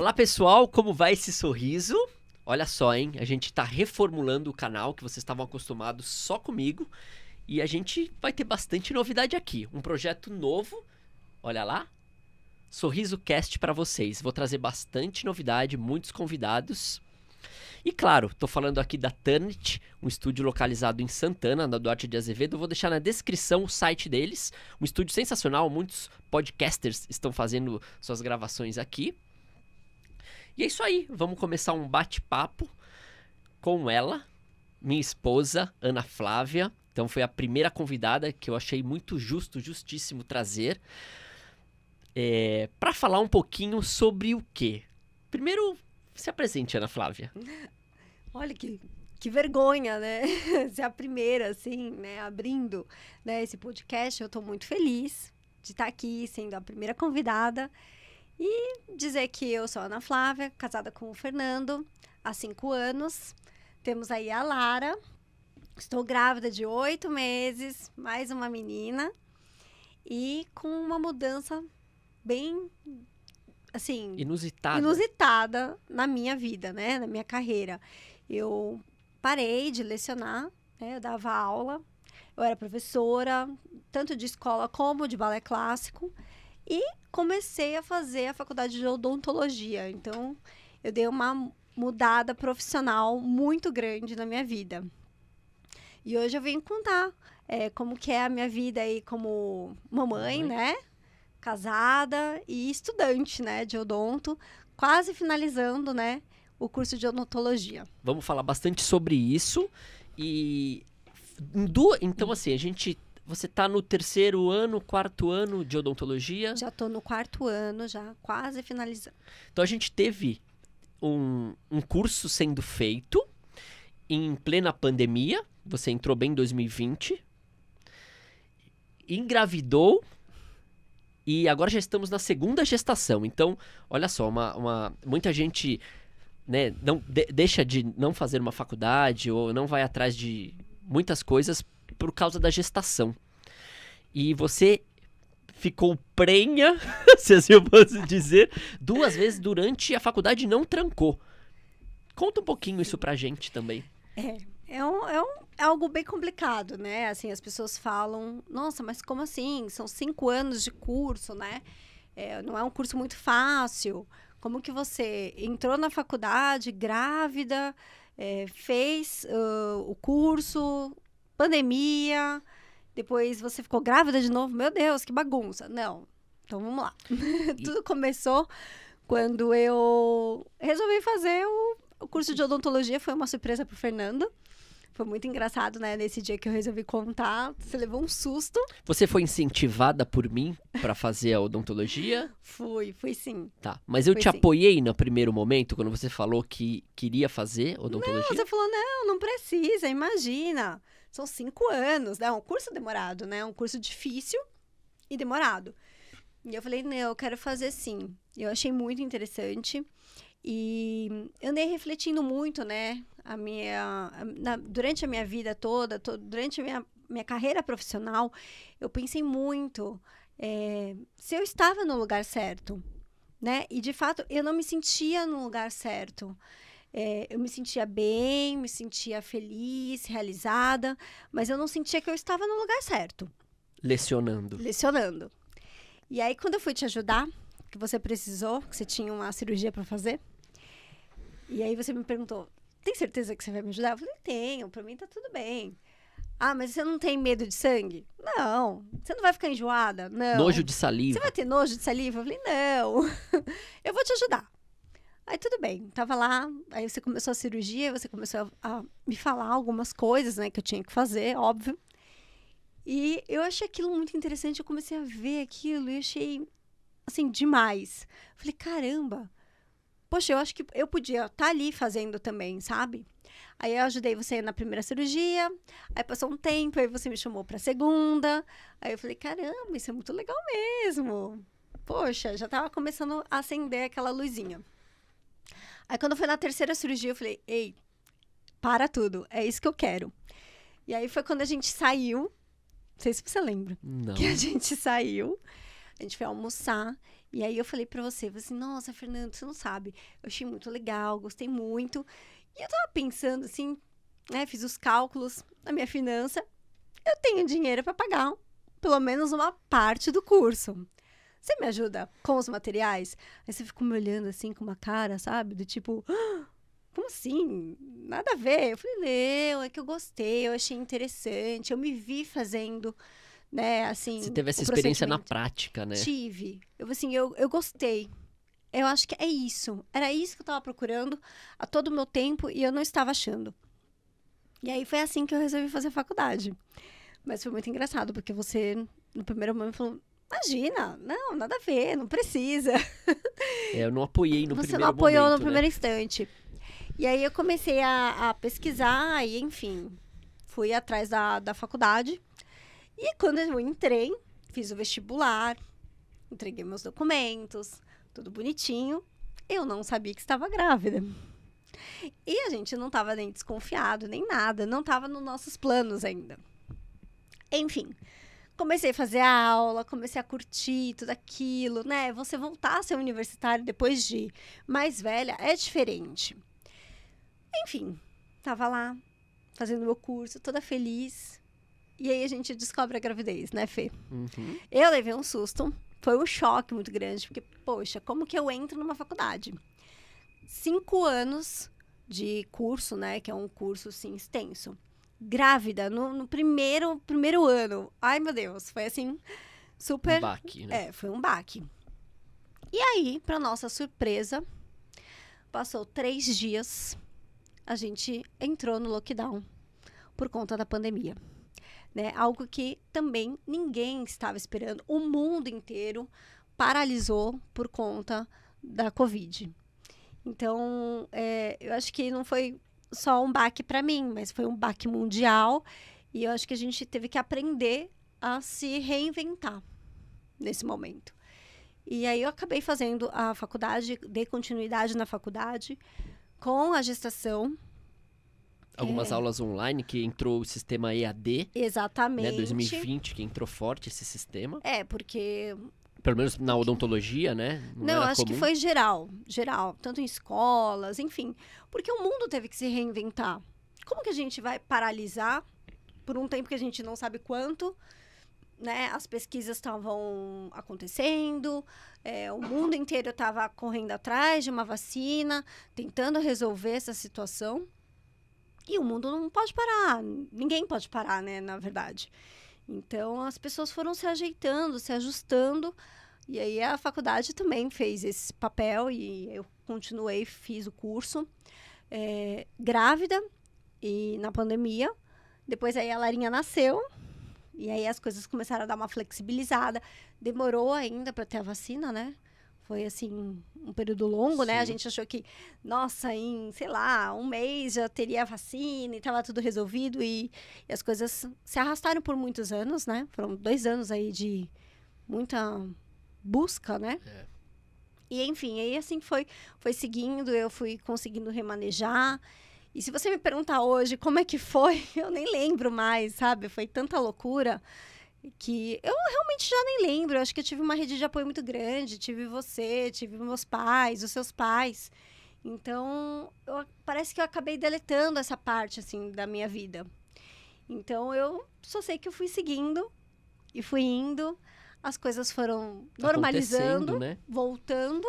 Olá, pessoal, como vai esse sorriso? Olha só, hein? A gente tá reformulando o canal, que vocês estavam acostumados só comigo. E a gente vai ter bastante novidade aqui. Um projeto novo, olha lá. Sorriso Cast pra vocês. Vou trazer bastante novidade, muitos convidados. E claro, tô falando aqui da Turnit, um estúdio localizado em Santana, na Duarte de Azevedo. Vou deixar na descrição o site deles. Um estúdio sensacional, muitos podcasters estão fazendo suas gravações aqui. E é isso aí, vamos começar um bate-papo com ela, minha esposa, Ana Flávia. Então foi a primeira convidada que eu achei muito justíssimo trazer. Para falar um pouquinho sobre o quê? Primeiro, se apresente, Ana Flávia. Olha que vergonha, né? Ser a primeira, assim, né? Abrindo, né, esse podcast. Eu tô muito feliz de estar aqui, sendo a primeira convidada. E dizer que eu sou a Ana Flávia, casada com o Fernando, há 5 anos. Temos aí a Lara. Estou grávida de 8 meses, mais uma menina. E com uma mudança bem, assim... Inusitada na minha vida, né? Na minha carreira. Eu parei de lecionar, né? Eu dava aula. Eu era professora, tanto de escola como de balé clássico. E comecei a fazer a faculdade de odontologia. Então, eu dei uma mudada profissional muito grande na minha vida. E hoje eu vim contar como que é a minha vida aí como mamãe, né? Casada e estudante, né? De odonto. Quase finalizando, né? O curso de odontologia. Vamos falar bastante sobre isso. E então, assim, você tá no 3º ano, 4º ano de odontologia? Já tô no 4º ano, já quase finalizando. Então a gente teve um curso sendo feito em plena pandemia. Você entrou bem em 2020. Engravidou. E agora já estamos na 2ª gestação. Então, olha só, muita gente, né, deixa de não fazer uma faculdade ou não vai atrás de muitas coisas por causa da gestação. E você ficou prenha, se assim eu posso dizer, 2 vezes durante a faculdade e não trancou. Conta um pouquinho isso pra gente também. É algo bem complicado, né? Assim, as pessoas falam, nossa, mas como assim? São 5 anos de curso, né? Não é um curso muito fácil. Como que você entrou na faculdade grávida, fez o curso, pandemia, depois você ficou grávida de novo? Meu Deus, que bagunça. Não, então vamos lá. Tudo começou quando eu resolvi fazer o curso de odontologia. Foi uma surpresa pro Fernando. Foi muito engraçado, né? Nesse dia que eu resolvi contar, você levou um susto. Você foi incentivada por mim pra fazer a odontologia? Fui sim. Tá, mas eu te apoiei no primeiro momento, quando você falou que queria fazer odontologia? Não, você falou, não precisa, imagina. São 5 anos, né? É um curso demorado, né? É um curso difícil e demorado. E eu falei, não, eu quero fazer sim. Eu achei muito interessante. E andei refletindo muito, né? Durante a minha vida toda, durante a minha carreira profissional, eu pensei muito se eu estava no lugar certo, né? E, de fato, eu não me sentia no lugar certo. Eu me sentia bem, me sentia feliz, realizada, mas eu não sentia que eu estava no lugar certo. Lecionando. E aí, quando eu fui te ajudar, que você precisou, que você tinha uma cirurgia para fazer, e aí você me perguntou, tem certeza que você vai me ajudar? Eu falei, tenho, pra mim tá tudo bem. Ah, mas você não tem medo de sangue? Não. Você não vai ficar enjoada? Não. Nojo de saliva? Você vai ter nojo de saliva? Eu falei, não. Eu vou te ajudar. Aí tudo bem, tava lá, aí você começou a cirurgia, você começou a me falar algumas coisas, né, que eu tinha que fazer, óbvio. E eu achei aquilo muito interessante, eu comecei a ver aquilo e achei, assim, demais. Falei, caramba, poxa, eu acho que eu podia estar ali fazendo também, sabe? Aí eu ajudei você na primeira cirurgia, aí passou um tempo, aí você me chamou pra 2ª, aí eu falei, caramba, isso é muito legal mesmo. Poxa, já tava começando a acender aquela luzinha. Aí quando foi na 3ª cirurgia, eu falei, ei, para tudo, é isso que eu quero. E aí foi quando a gente saiu, não sei se você lembra, não. Que a gente saiu A gente foi almoçar. E aí eu falei pra você, eu falei assim, nossa, Fernando, você não sabe. Eu achei muito legal, gostei muito. E eu tava pensando assim, né? Fiz os cálculos na minha finança. Eu tenho dinheiro pra pagar pelo menos uma parte do curso. Você me ajuda com os materiais? Aí você ficou me olhando assim com uma cara, sabe? Do tipo, "Ah, como assim? Nada a ver." Eu falei, não, é que eu gostei, eu achei interessante, eu me vi fazendo, né, Você assim, teve essa o experiência na procedimento. prática, né? Tive. Assim, eu gostei. Eu acho que é isso. Era isso que eu tava procurando a todo o meu tempo e eu não estava achando. E aí foi assim que eu resolvi fazer a faculdade. Mas foi muito engraçado, porque você, no primeiro momento, falou, imagina, não, nada a ver, não precisa. Eu não apoiei no Você não primeiro apoiou no momento, né? primeiro instante. E aí eu comecei a pesquisar e, enfim, fui atrás da faculdade. E quando eu entrei, fiz o vestibular, entreguei meus documentos, tudo bonitinho. Eu não sabia que estava grávida. E a gente não estava nem desconfiado, nem nada. Não estava nos nossos planos ainda. Enfim, comecei a fazer a aula, comecei a curtir tudo aquilo, né? Você voltar a ser universitário depois de mais velha é diferente. Enfim, tava lá, fazendo meu curso, toda feliz. E aí a gente descobre a gravidez, né, Fê? Uhum. Eu levei um susto, foi um choque muito grande, porque, poxa, como que eu entro numa faculdade? 5 anos de curso, né, que é um curso, assim, extenso. Grávida, no primeiro ano. Ai, meu Deus, foi assim, Um super... baque, né? Foi um baque. E aí, para nossa surpresa, passou 3 dias, a gente entrou no lockdown por conta da pandemia. Né? Algo que também ninguém estava esperando. O mundo inteiro paralisou por conta da Covid. Então, eu acho que não foi só um baque para mim, mas foi um baque mundial. E eu acho que a gente teve que aprender a se reinventar nesse momento. E aí eu acabei fazendo a faculdade, dei continuidade na faculdade com a gestação. Algumas aulas online, que entrou o sistema EAD, né? Exatamente. 2020, que entrou forte esse sistema. Porque... Pelo menos na odontologia, né? Não, era acho que comum. foi geral, tanto em escolas, enfim, porque o mundo teve que se reinventar. Como que a gente vai paralisar por um tempo que a gente não sabe quanto, né? As pesquisas estavam acontecendo, o mundo inteiro estava correndo atrás de uma vacina, tentando resolver essa situação. E o mundo não pode parar, ninguém pode parar, né, na verdade. Então, as pessoas foram se ajeitando, se ajustando. E aí, a faculdade também fez esse papel. E eu continuei, fiz o curso. Grávida e na pandemia. Depois, aí, a Larinha nasceu. E aí, as coisas começaram a dar uma flexibilizada. Demorou ainda para ter a vacina, né? Foi, assim, um período longo, né? A gente achou que, nossa, em, sei lá, um mês já teria a vacina e estava tudo resolvido. E as coisas se arrastaram por muitos anos, né? Foram 2 anos aí de muita busca, né? E, enfim, aí assim foi seguindo, eu fui conseguindo remanejar. E se você me perguntar hoje como é que foi, eu nem lembro mais, sabe? Foi tanta loucura que eu realmente já nem lembro. Eu acho que eu tive uma rede de apoio muito grande. Tive você, tive meus pais, os seus pais. Então, parece que eu acabei deletando essa parte, assim, da minha vida. Então, eu só sei que eu fui seguindo e fui indo. As coisas foram normalizando, né? voltando.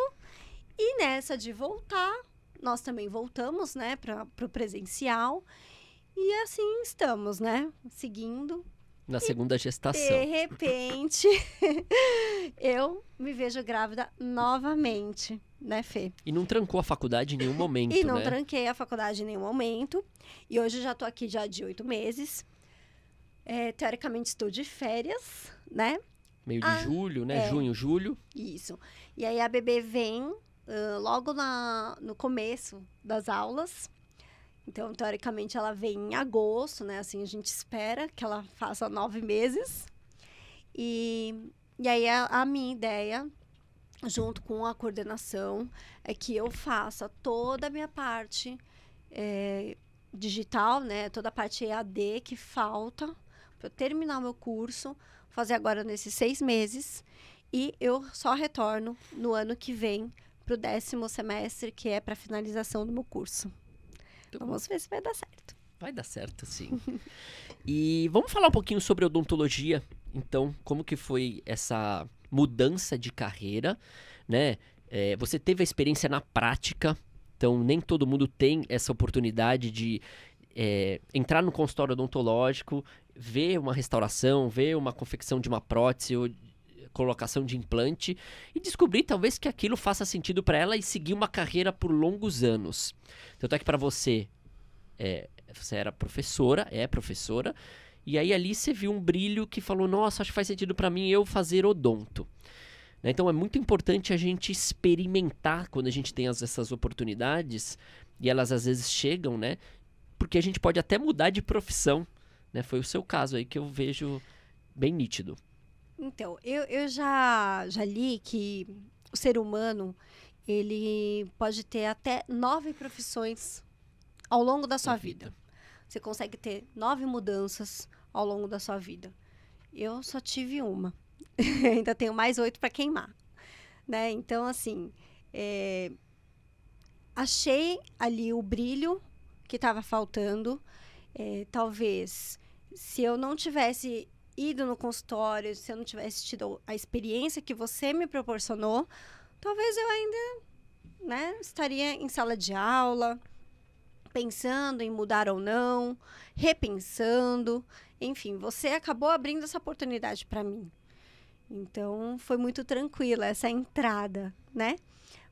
E nessa de voltar, nós também voltamos, né, para o presencial. E assim estamos, né, seguindo. Na segunda gestação. De repente, eu me vejo grávida novamente, né, Fê? E não trancou a faculdade em nenhum momento, E não né? tranquei a faculdade em nenhum momento. E hoje eu já tô aqui já de 8 meses. Teoricamente estou de férias, né? Meio de julho, né? Junho, julho. Isso. E aí a bebê vem logo no começo das aulas. Então, teoricamente, ela vem em agosto, né? Assim, a gente espera que ela faça 9 meses. E aí, a minha ideia, junto com a coordenação, é que eu faça toda a minha parte digital, né? Toda a parte EAD que falta para eu terminar o meu curso, fazer agora nesses 6 meses. E eu só retorno no ano que vem para o 10º semestre, que é para finalização do meu curso. Vamos ver se vai dar certo. Vai dar certo, sim. E vamos falar um pouquinho sobre odontologia. Então, como que foi essa mudança de carreira, né? Você teve a experiência na prática, então nem todo mundo tem essa oportunidade de entrar no consultório odontológico, ver uma restauração, ver uma confecção de uma prótese ou colocação de implante e descobrir talvez que aquilo faça sentido para ela e seguir uma carreira por longos anos. Tanto é que para você, você era professora, é professora, e aí ali você viu um brilho que falou, nossa, acho que faz sentido para mim eu fazer odonto. Né? Então é muito importante a gente experimentar quando a gente tem essas oportunidades e elas às vezes chegam, né? Porque a gente pode até mudar de profissão, né? Foi o seu caso aí que eu vejo bem nítido. Então, eu já li que o ser humano, ele pode ter até 9 profissões ao longo da sua vida. Você consegue ter 9 mudanças ao longo da sua vida. Eu só tive uma. Ainda tenho mais 8 para queimar. Né? Então, assim, achei ali o brilho que estava faltando. Talvez, se eu não tivesse ido no consultório, se eu não tivesse tido a experiência que você me proporcionou, talvez eu ainda, né, estaria em sala de aula, pensando em mudar ou não, repensando. Enfim, você acabou abrindo essa oportunidade para mim. Então, foi muito tranquila essa entrada, né?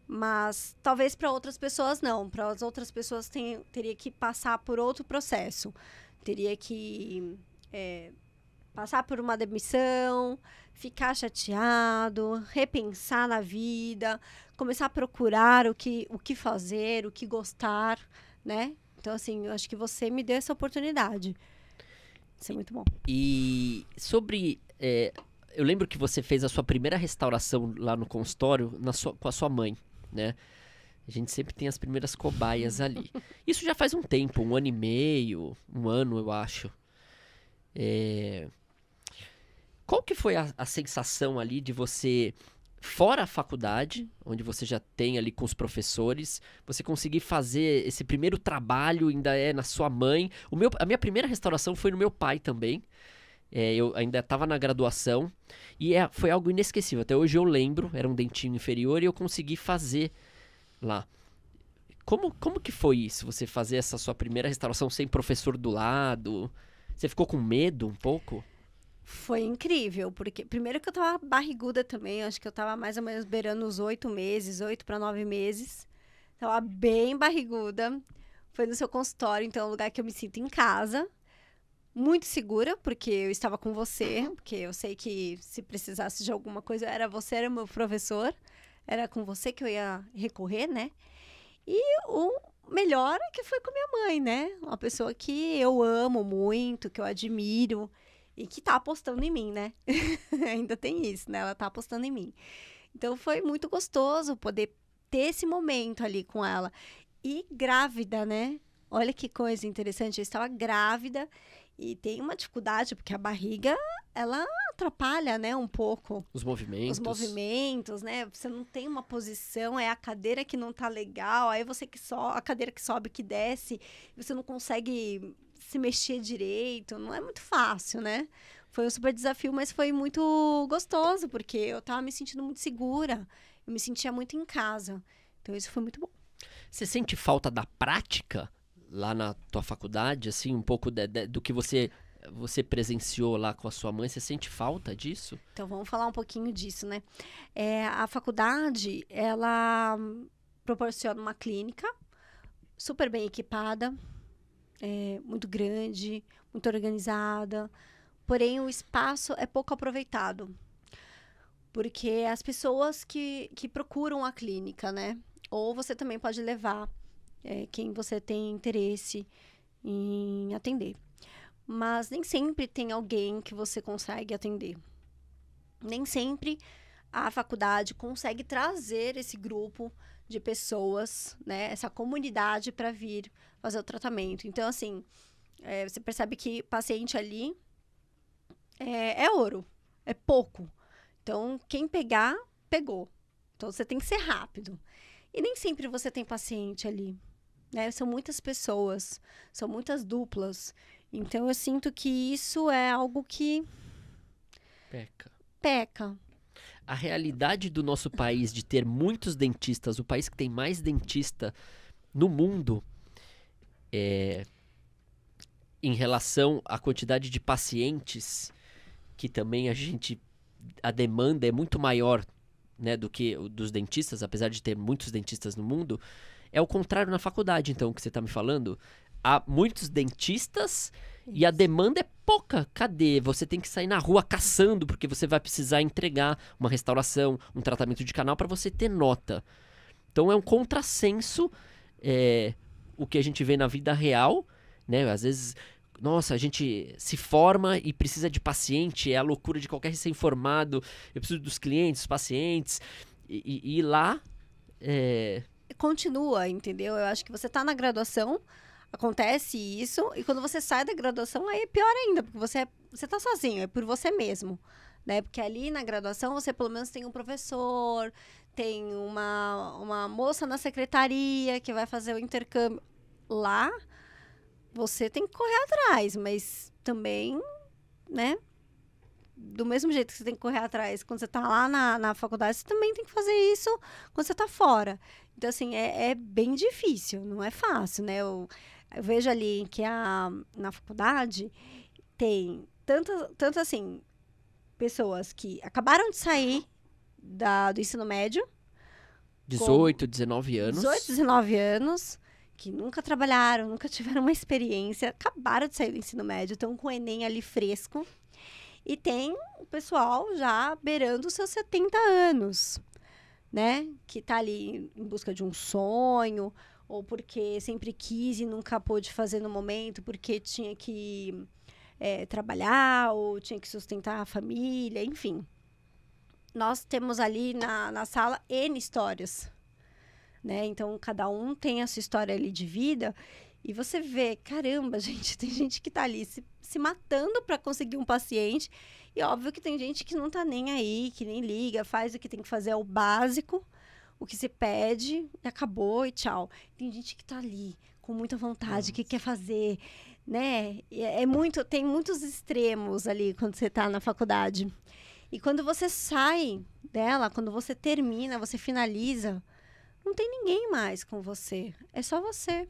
Mas talvez para outras pessoas não. Para as outras pessoas teria que passar por outro processo. Teria que passar por uma demissão, ficar chateado, repensar na vida, começar a procurar o que fazer, o que gostar, né? Então, assim, eu acho que você me deu essa oportunidade. Isso é muito bom. E sobre... eu lembro que você fez a sua primeira restauração lá no consultório com a sua mãe, né? A gente sempre tem as primeiras cobaias ali. Isso já faz um tempo, 1 ano e meio, 1 ano, eu acho. Qual que foi a sensação ali de você, fora a faculdade, onde você já tem ali com os professores, você conseguir fazer esse primeiro trabalho, ainda na sua mãe? A minha primeira restauração foi no meu pai também. Eu ainda estava na graduação e foi algo inesquecível. Até hoje eu lembro, era um dentinho inferior e eu consegui fazer lá. Como que foi isso? Você fazer essa sua primeira restauração sem professor do lado? Você ficou com medo um pouco? Foi incrível, porque primeiro que eu tava barriguda também, acho que eu tava mais ou menos beirando os 8 meses, 8 para 9 meses. Tava bem barriguda. Foi no seu consultório, então é um lugar que eu me sinto em casa. Muito segura, porque eu estava com você, porque eu sei que se precisasse de alguma coisa, você era meu professor, era com você que eu ia recorrer, né? E o melhor é que foi com minha mãe, né? Uma pessoa que eu amo muito, que eu admiro e que tá apostando em mim, né? Ainda tem isso, né? Ela tá apostando em mim. Então foi muito gostoso poder ter esse momento ali com ela. E grávida, né? Olha que coisa interessante, eu estava grávida. E tem uma dificuldade, porque a barriga, ela atrapalha, né, um pouco. Os movimentos. Os movimentos, né? Você não tem uma posição, é a cadeira que não tá legal, aí a cadeira que sobe, que desce, você não consegue se mexer direito, não é muito fácil, né? Foi um super desafio, mas foi muito gostoso, porque eu tava me sentindo muito segura, eu me sentia muito em casa. Então isso foi muito bom. Você sente falta da prática lá na tua faculdade, assim, um pouco do que você presenciou lá com a sua mãe? Você sente falta disso? Então, vamos falar um pouquinho disso, né? A faculdade, ela proporciona uma clínica super bem equipada, muito grande, muito organizada, porém o espaço é pouco aproveitado, porque as pessoas que procuram a clínica, né? Ou você também pode levar quem você tem interesse em atender. Mas nem sempre tem alguém que você consegue atender. Nem sempre a faculdade consegue trazer esse grupo de pessoas, né, essa comunidade para vir fazer o tratamento. Então, assim, você percebe que paciente ali é ouro, é pouco. Então, quem pegar, pegou. Então, você tem que ser rápido. E nem sempre você tem paciente ali, né? São muitas pessoas, são muitas duplas. Então, eu sinto que isso é algo que peca. A realidade do nosso país de ter muitos dentistas, o país que tem mais dentista no mundo, em relação à quantidade de pacientes, que também a demanda é muito maior, né, do que dos dentistas, apesar de ter muitos dentistas no mundo, é o contrário na faculdade, então, que você está me falando. Há muitos dentistas e a demanda é pouca. Cadê? Você tem que sair na rua caçando, porque você vai precisar entregar uma restauração, um tratamento de canal para você ter nota. Então é um contrassenso o que a gente vê na vida real, né? Às vezes, nossa, a gente se forma e precisa de paciente, é a loucura de qualquer recém-formado, eu preciso dos clientes, dos pacientes, e lá... Continua, entendeu? Eu acho que você tá na graduação, acontece isso, e quando você sai da graduação, aí é pior ainda, porque você tá sozinho, é por você mesmo, né? Porque ali na graduação, você pelo menos tem um professor, tem uma moça na secretaria que vai fazer o intercâmbio. Lá, você tem que correr atrás, mas também, né? Do mesmo jeito que você tem que correr atrás quando você tá lá na faculdade, você também tem que fazer isso quando você tá fora. Então, assim, é bem difícil, não é fácil, né? Eu vejo ali que na faculdade tem tanto assim, pessoas que acabaram de sair do ensino médio. 18, 19 anos. 18, 19 anos, que nunca trabalharam, nunca tiveram uma experiência, acabaram de sair do ensino médio, estão com o Enem ali fresco. E tem o pessoal já beirando os seus 70 anos, né? Que tá ali em busca de um sonho, ou porque sempre quis e nunca pôde fazer no momento, porque tinha que trabalhar, ou tinha que sustentar a família, enfim. Nós temos ali na sala N histórias, né? Então, cada um tem a sua história ali de vida. E você vê, caramba, gente, tem gente que tá ali se matando para conseguir um paciente. E óbvio que tem gente que não tá nem aí, que nem liga, faz o que tem que fazer, é o básico, o que se pede, e acabou e tchau. Tem gente que tá ali com muita vontade, que quer fazer, né? Tem muitos extremos ali quando você tá na faculdade. E quando você sai dela, quando você termina, você finaliza, não tem ninguém mais com você. É só você.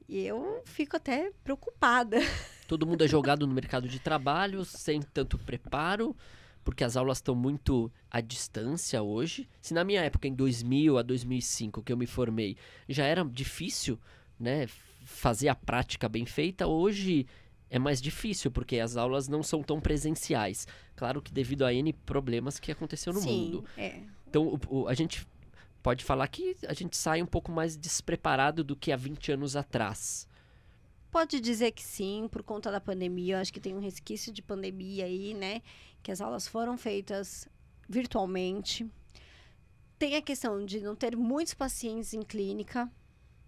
E eu fico até preocupada. Todo mundo é jogado no mercado de trabalho, sem tanto preparo, porque as aulas estão muito à distância hoje. Se na minha época, em 2000 a 2005, que eu me formei, já era difícil, né, fazer a prática bem feita, hoje é mais difícil, porque as aulas não são tão presenciais. Claro que devido a N problemas que aconteceu no mundo. Então, a gente pode falar que a gente sai um pouco mais despreparado do que há 20 anos atrás. Pode dizer que sim, por conta da pandemia. Eu acho que tem um resquício de pandemia aí, né? Que as aulas foram feitas virtualmente. Tem a questão de não ter muitos pacientes em clínica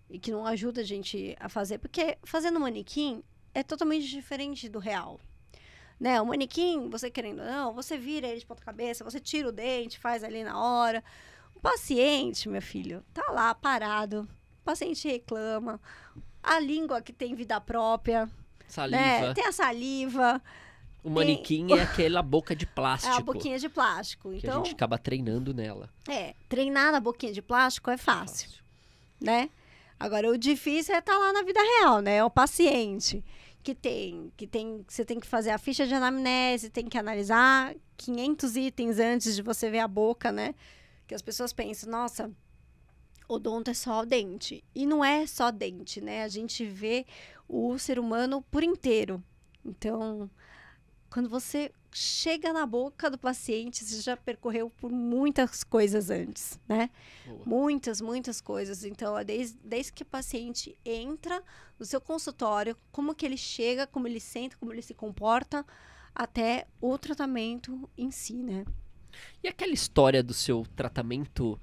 e que não ajuda a gente a fazer. Porque fazendo manequim é totalmente diferente do real. Né? O manequim, você querendo ou não, você vira ele de ponta cabeça, você tira o dente, faz ali na hora. O paciente, meu filho, tá lá parado. O paciente reclama. A língua que tem vida própria. Saliva. Né? Tem a saliva. O manequim é aquela boca de plástico. É a boquinha de plástico. Que então, a gente acaba treinando nela. Treinar na boquinha de plástico é fácil. Né? Agora, o difícil é estar lá na vida real, né? É o paciente você tem que fazer a ficha de anamnese, tem que analisar 500 itens antes de você ver a boca, né? Que as pessoas pensam, nossa, odonto é só o dente. E não é só dente, né? A gente vê o ser humano por inteiro. Então, quando você chega na boca do paciente, você já percorreu por muitas coisas antes, né? Boa. Muitas coisas. Então, desde que o paciente entra no seu consultório, como que ele chega, como ele senta, como ele se comporta, até o tratamento em si, né? E aquela história do seu tratamento,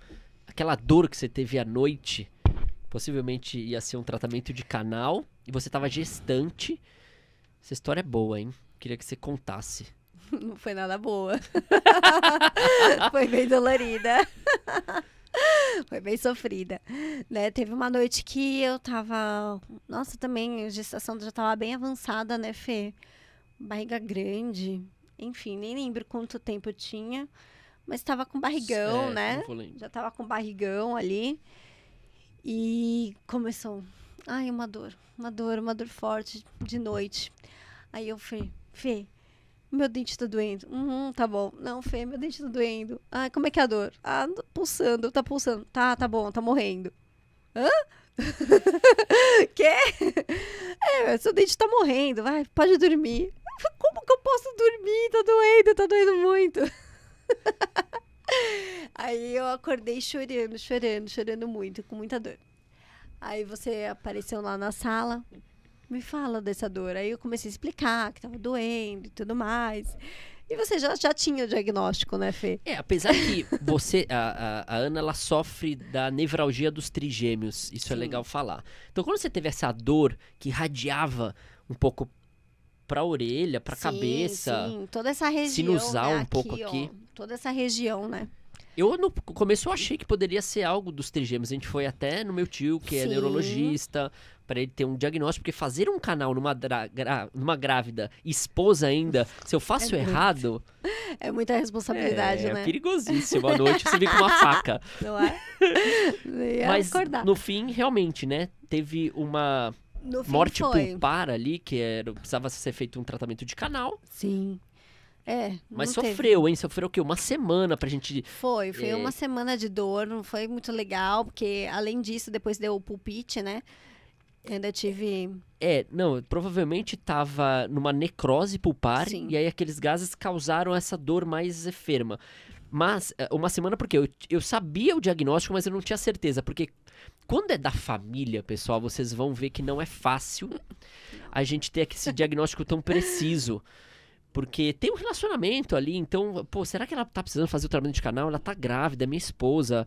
aquela dor que você teve à noite, possivelmente ia ser um tratamento de canal, e você estava gestante. Essa história é boa, hein? Queria que você contasse. Não foi nada boa. Foi bem dolorida. Foi bem sofrida, né? Teve uma noite que eu tava... Nossa, também a gestação já tava bem avançada, né, Fê? Barriga grande. Enfim, nem lembro quanto tempo eu tinha. Mas tava com barrigão, né? Não vou lembrar. Já tava com barrigão ali. E começou... Ai, uma dor forte de noite. Aí eu falei, Fê, meu dente tá doendo. Tá bom. Não, Fê, meu dente tá doendo. Ai, como é que é a dor? Ah, pulsando, tá pulsando. Tá bom, tá morrendo. Hã? Quê? Seu dente tá morrendo. Vai, pode dormir. Como que eu posso dormir? Tá doendo muito. Aí eu acordei chorando muito, com muita dor. Aí você apareceu lá na sala, me fala dessa dor. Aí eu comecei a explicar que tava doendo e tudo mais. E você já tinha o diagnóstico, né, Fê? Apesar que você, a Ana, ela sofre da nevralgia dos trigêmeos. Isso Sim. é legal falar. Então, quando você teve essa dor que irradiava um pouco pra orelha, pra cabeça, Sim, toda essa região, sinusal né, um pouco aqui. Toda essa região, né? Eu, no começo, eu achei que poderia ser algo dos trigêmeos. A gente foi até no meu tio, que é Sim. neurologista, para ele ter um diagnóstico. Porque fazer um canal numa grávida, esposa ainda, se eu faço errado... É muita responsabilidade, né? É perigosíssimo. À noite você vem com uma faca. Não é? Mas, acordar. no fim, realmente, né? Teve uma No fim morte foi. pulpar ali, que precisava ser feito um tratamento de canal. Sim. Mas não teve. sofreu, hein? Sofreu o quê? Uma semana pra gente... Foi uma semana de dor, não foi muito legal, porque além disso, depois deu o pulpite, né? Ainda tive... Não, provavelmente tava numa necrose pulpar, Sim. e aí aqueles gases causaram essa dor mais enferma. Mas, uma semana porque eu sabia o diagnóstico, mas eu não tinha certeza, porque quando é da família, pessoal, vocês vão ver que não é fácil a gente ter esse diagnóstico tão preciso. Porque tem um relacionamento ali, então, pô, será que ela tá precisando fazer o tratamento de canal? Ela tá grávida, é minha esposa.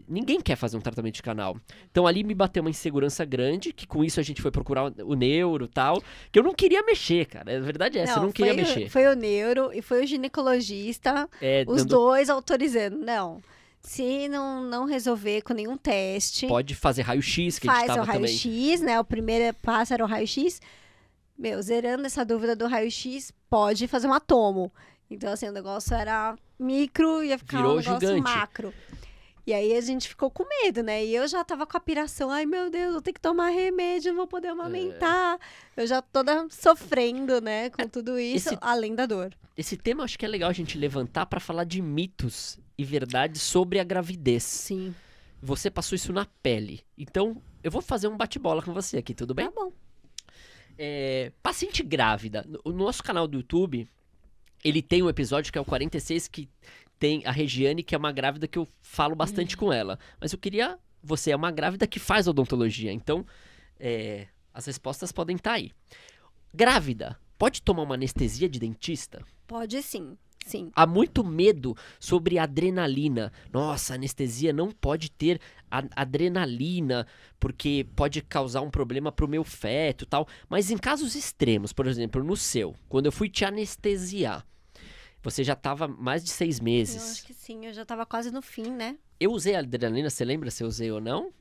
Ninguém quer fazer um tratamento de canal. Então ali me bateu uma insegurança grande, que com isso a gente foi procurar o neuro e tal, que eu não queria mexer, cara. A verdade é essa, eu não queria mexer. Foi o neuro e foi o ginecologista, os dois autorizando. Não, se não resolver com nenhum teste... Pode fazer raio-x, que a gente tava também. Faz o raio-x, né? O primeiro passo era o raio-x. Zerando essa dúvida do raio-x, pode fazer um atomo. Então, assim, o negócio era micro, ia ficar Virou um negócio gigante. macro. E aí a gente ficou com medo, né? E eu já tava com a piração, ai meu Deus, eu tenho que tomar remédio, não vou poder amamentar. Eu já toda sofrendo, né, com tudo isso, além da dor. Esse tema eu acho que é legal a gente levantar pra falar de mitos e verdades sobre a gravidez. Sim. Você passou isso na pele. Então, eu vou fazer um bate-bola com você aqui, tudo bem? Tá bom. Paciente grávida. No nosso canal do YouTube, ele tem um episódio que é o 46, que tem a Regiane, que é uma grávida que eu falo bastante com ela. Mas eu queria... Você é uma grávida que faz odontologia, então as respostas podem estar aí. Grávida, pode tomar uma anestesia de dentista? Pode sim. Sim. Há muito medo sobre adrenalina. Nossa, anestesia não pode ter adrenalina, porque pode causar um problema pro meu feto e tal. Mas em casos extremos, por exemplo, no seu, quando eu fui te anestesiar, você já tava mais de 6 meses. Eu acho que sim, eu já tava quase no fim, né? Eu usei adrenalina, você lembra se eu usei ou não?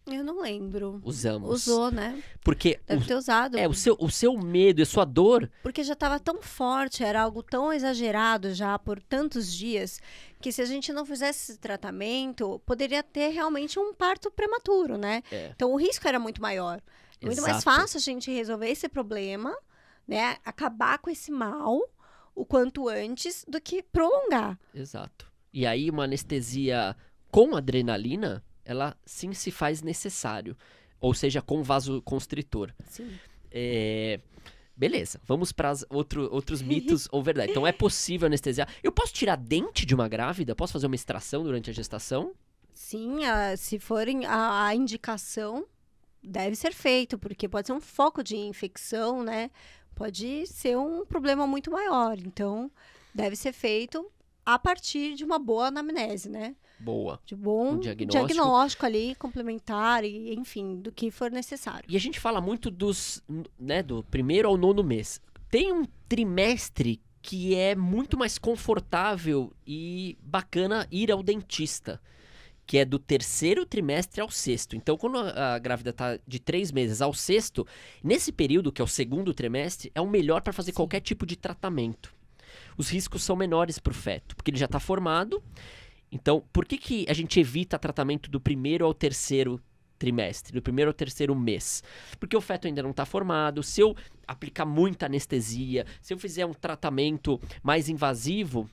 Eu não lembro. Usamos. Usou, né? Porque Deve ter usado. o seu medo e sua dor... Porque já estava tão forte, era algo tão exagerado já por tantos dias, que se a gente não fizesse esse tratamento, poderia ter realmente um parto prematuro, né? Então o risco era muito maior. Muito mais Exato. fácil a gente resolver esse problema, né? Acabar com esse mal o quanto antes do que prolongar. Exato. E aí uma anestesia com adrenalina, ela sim se faz necessário. Ou seja, com vasoconstritor. Sim. Beleza, vamos para outros mitos ou verdade. Então é possível anestesiar. Eu posso tirar dente de uma grávida? Posso fazer uma extração durante a gestação? Sim, se forem a indicação, deve ser feito, porque pode ser um foco de infecção, né? Pode ser um problema muito maior. Então, deve ser feito a partir de uma boa anamnese, né? Boa. De bom Um diagnóstico ali, complementar, e enfim, do que for necessário. E a gente fala muito do 1º ao 9º mês. Tem um trimestre que é muito mais confortável e bacana ir ao dentista, que é do 3º trimestre ao 6º. Então, quando a grávida tá de 3 meses ao 6º, nesse período, que é o 2º trimestre, é o melhor para fazer qualquer tipo de tratamento. Os riscos são menores para o feto, porque ele já está formado. Então, por que a gente evita tratamento do 1º ao 3º trimestre, do 1º ao 3º mês? Porque o feto ainda não está formado. Se eu aplicar muita anestesia, se eu fizer um tratamento mais invasivo,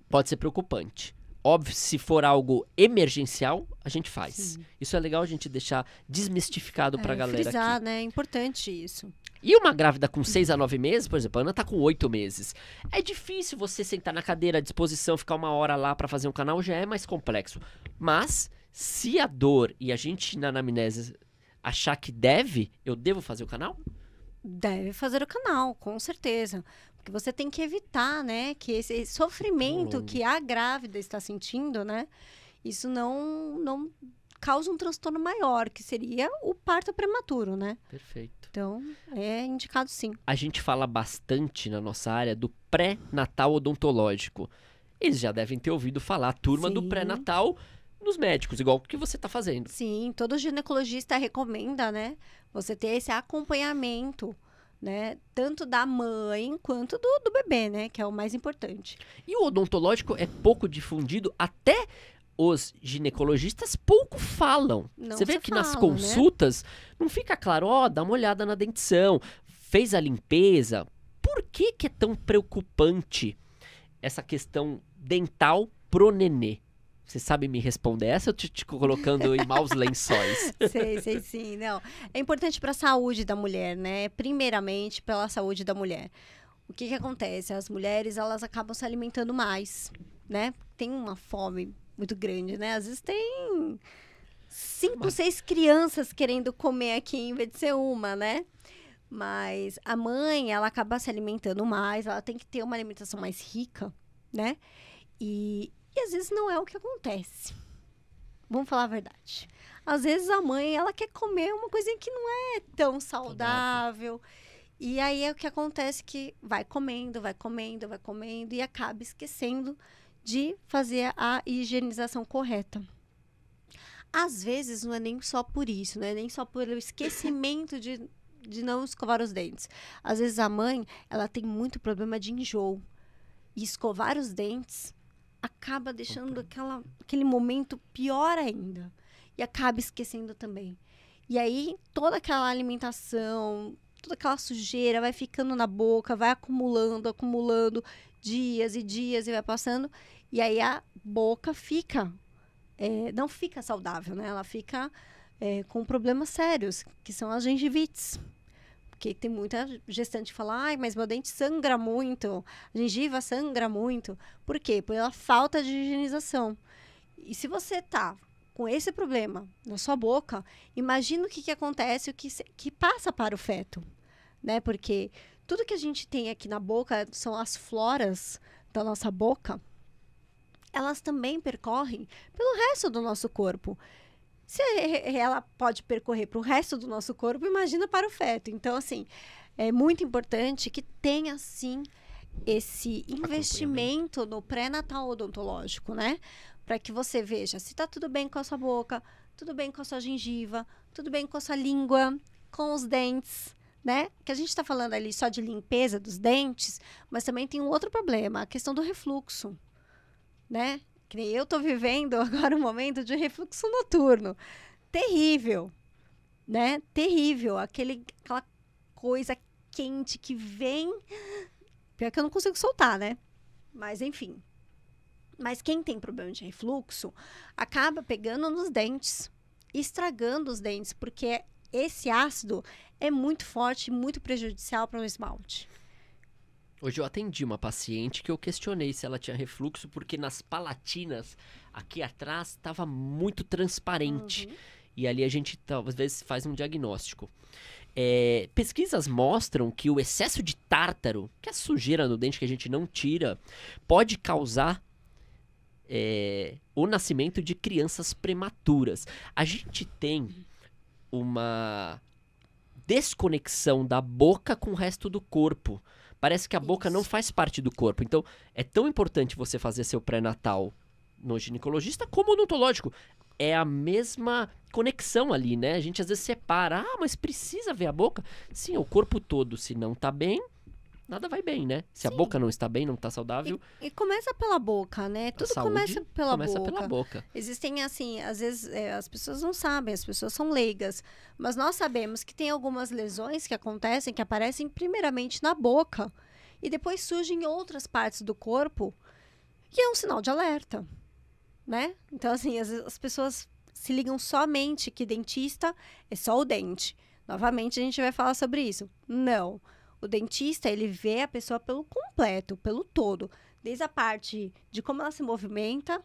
pode ser preocupante. Óbvio, se for algo emergencial, a gente faz. Sim. Isso é legal a gente deixar desmistificado pra galera frisar, aqui. né? É importante isso. E uma grávida com 6 a 9 meses, por exemplo, a Ana tá com 8 meses. É difícil você sentar na cadeira à disposição, ficar 1 hora lá pra fazer um canal, já é mais complexo. Mas, se a dor e a gente na anamnese achar que eu devo fazer o canal? Deve fazer o canal, com certeza. Porque você tem que evitar, né, que esse sofrimento que a grávida está sentindo, né, isso não causa um transtorno maior, que seria o parto prematuro, né? Perfeito. Então, é indicado sim. A gente fala bastante na nossa área do pré-natal odontológico. Eles já devem ter ouvido falar, a turma do pré-natal nos médicos, igual o que você está fazendo. Sim, todo ginecologista recomenda, né, você ter esse acompanhamento, né, tanto da mãe quanto do bebê, né, que é o mais importante. E o odontológico é pouco difundido, até os ginecologistas pouco falam. Você vê que nas consultas não fica claro, dá uma olhada na dentição, fez a limpeza. Por que é tão preocupante essa questão dental pro nenê? Você sabe me responder essa ou te colocando em maus lençóis? Sei sim. Não. É importante para a saúde da mulher, né? Primeiramente, pela saúde da mulher. O que acontece? As mulheres, elas acabam se alimentando mais, né? Tem uma fome muito grande, né? Às vezes tem 5, 6 crianças querendo comer aqui em vez de ser uma, né? Mas a mãe, ela acaba se alimentando mais, ela tem que ter uma alimentação mais rica, né? E às vezes não é o que acontece. Vamos falar a verdade. Às vezes a mãe, ela quer comer uma coisinha que não é tão saudável. E aí é o que acontece que vai comendo e acaba esquecendo de fazer a higienização correta. Às vezes não é nem só por isso, né? Nem só pelo esquecimento de não escovar os dentes. Às vezes a mãe, ela tem muito problema de enjoo. E escovar os dentes acaba deixando aquele momento pior ainda. E acaba esquecendo também. E aí, toda aquela alimentação, toda aquela sujeira vai ficando na boca, vai acumulando dias e dias e vai passando. E aí, a boca não fica saudável, né? Ela fica com problemas sérios, que são as gengivites. Porque tem muita gestante que fala, mas meu dente sangra muito, a gengiva sangra muito. Por quê? Pela falta de higienização. E se você tá com esse problema na sua boca, imagina o que acontece, que passa para o feto, né? Porque tudo que a gente tem aqui na boca são as floras da nossa boca, elas também percorrem pelo resto do nosso corpo. Se ela pode percorrer para o resto do nosso corpo, imagina para o feto. Então, assim, é muito importante que tenha, sim, esse investimento no pré-natal odontológico, né? Para que você veja se está tudo bem com a sua boca, tudo bem com a sua gengiva, tudo bem com a sua língua, com os dentes, né? Que a gente está falando ali só de limpeza dos dentes, mas também tem um outro problema, a questão do refluxo, né? Que nem eu tô vivendo agora um momento de refluxo noturno. Terrível, né? Terrível. Aquela coisa quente que vem... Pior que eu não consigo soltar, né? Mas, enfim. Mas quem tem problema de refluxo acaba pegando nos dentes, estragando os dentes, porque esse ácido é muito forte, muito prejudicial para o esmalte. Hoje eu atendi uma paciente que eu questionei se ela tinha refluxo, porque nas palatinas, aqui atrás, estava muito transparente. E ali a gente, às vezes, faz um diagnóstico. Pesquisas mostram que o excesso de tártaro, que é a sujeira no dente que a gente não tira, pode causar o nascimento de crianças prematuras. A gente tem uma desconexão da boca com o resto do corpo. Parece que a boca não faz parte do corpo. Então, é tão importante você fazer seu pré-natal no ginecologista como no odontológico. É a mesma conexão ali, né? A gente às vezes separa. Ah, mas precisa ver a boca? Sim, o corpo todo, se não tá bem, nada vai bem, né? Se a boca não está bem, não tá saudável... E começa pela boca, né? Tudo começa pela boca. Existem, assim, às vezes as pessoas não sabem, as pessoas são leigas. Mas nós sabemos que tem algumas lesões que acontecem, que aparecem primeiramente na boca. E depois surgem em outras partes do corpo. E é um sinal de alerta, né? Então, assim, às vezes as pessoas se ligam somente que dentista é só o dente. Novamente, a gente vai falar sobre isso. Não. O dentista, ele vê a pessoa pelo completo, pelo todo. Desde a parte de como ela se movimenta,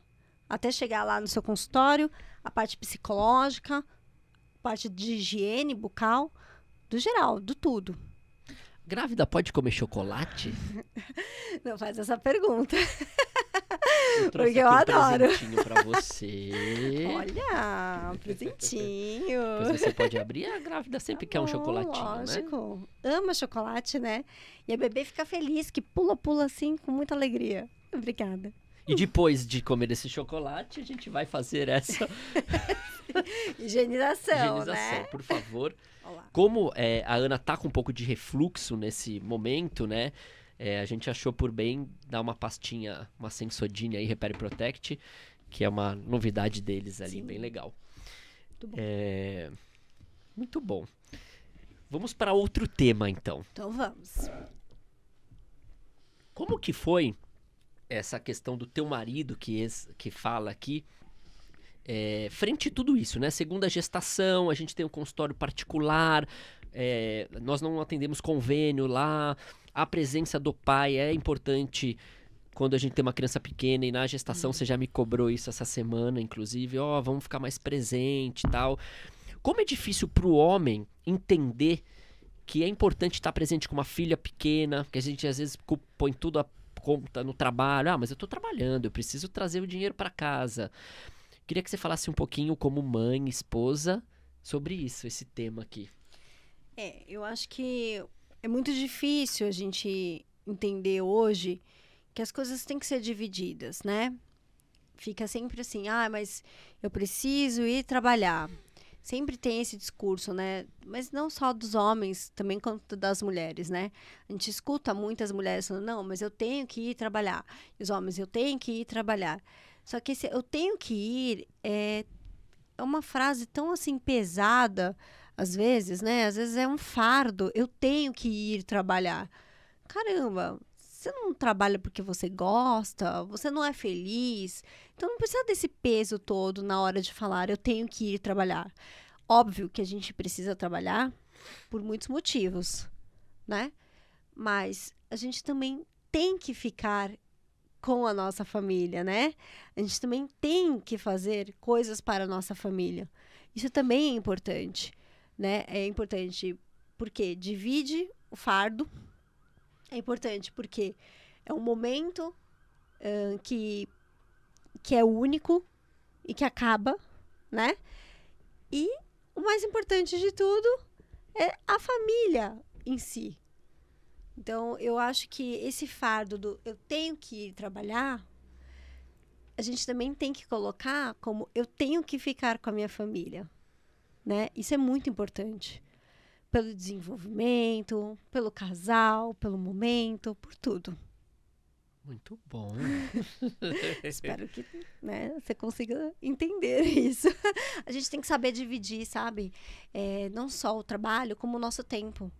até chegar lá no seu consultório, a parte psicológica, a parte de higiene bucal, do geral, do tudo. Grávida pode comer chocolate? Não faz essa pergunta. Porque eu adoro. Um presentinho pra você. Olha, um presentinho. Depois você pode abrir. A grávida sempre quer um chocolatinho, lógico. Né? Ama chocolate, né? E a bebê fica feliz, que pula assim, com muita alegria. Obrigada. E depois de comer esse chocolate, a gente vai fazer essa... Higienização, né? Por favor. Olá. Como a Ana tá com um pouco de refluxo nesse momento, né? A gente achou por bem dar uma pastinha, uma Sensodyne aí, Repair Protect, que é uma novidade deles ali, bem legal. Muito bom. Muito bom. Vamos para outro tema, então. Então vamos. Como que foi essa questão do teu marido que fala aqui, frente a tudo isso, né? Segunda gestação, a gente tem um consultório particular, nós não atendemos convênio lá, a presença do pai é importante quando a gente tem uma criança pequena, e na gestação você já me cobrou isso essa semana, inclusive, vamos ficar mais presente e tal. Como é difícil pro homem entender que é importante estar presente com uma filha pequena, que a gente às vezes põe tudo a conta no trabalho. Mas eu tô trabalhando, eu preciso trazer o dinheiro para casa. Queria que você falasse um pouquinho como mãe, esposa, sobre isso, esse tema aqui. Eu acho que é muito difícil a gente entender hoje que as coisas têm que ser divididas, né? Fica sempre assim, mas eu preciso ir trabalhar. Sempre tem esse discurso, né? Mas não só dos homens, também quanto das mulheres, né? A gente escuta muitas mulheres falando, não, mas eu tenho que ir trabalhar. E os homens, eu tenho que ir trabalhar. Só que esse eu tenho que ir é uma frase tão, assim, pesada, às vezes, né? Às vezes é um fardo, eu tenho que ir trabalhar. Caramba, você não trabalha porque você gosta, você não é feliz. Então, não precisa desse peso todo na hora de falar, eu tenho que ir trabalhar. Óbvio que a gente precisa trabalhar por muitos motivos, né? Mas a gente também tem que ficar com a nossa família, né? A gente também tem que fazer coisas para a nossa família. Isso também é importante, né? É importante porque divide o fardo. É importante porque é um momento que é único e que acaba, né? E o mais importante de tudo é a família em si. Então, eu acho que esse fardo do eu tenho que ir trabalhar, a gente também tem que colocar como eu tenho que ficar com a minha família, né? Isso é muito importante. Pelo desenvolvimento, pelo casal, pelo momento, por tudo. Muito bom. Espero que, né, você consiga entender isso. A gente tem que saber dividir, sabe? Não só o trabalho, como o nosso tempo.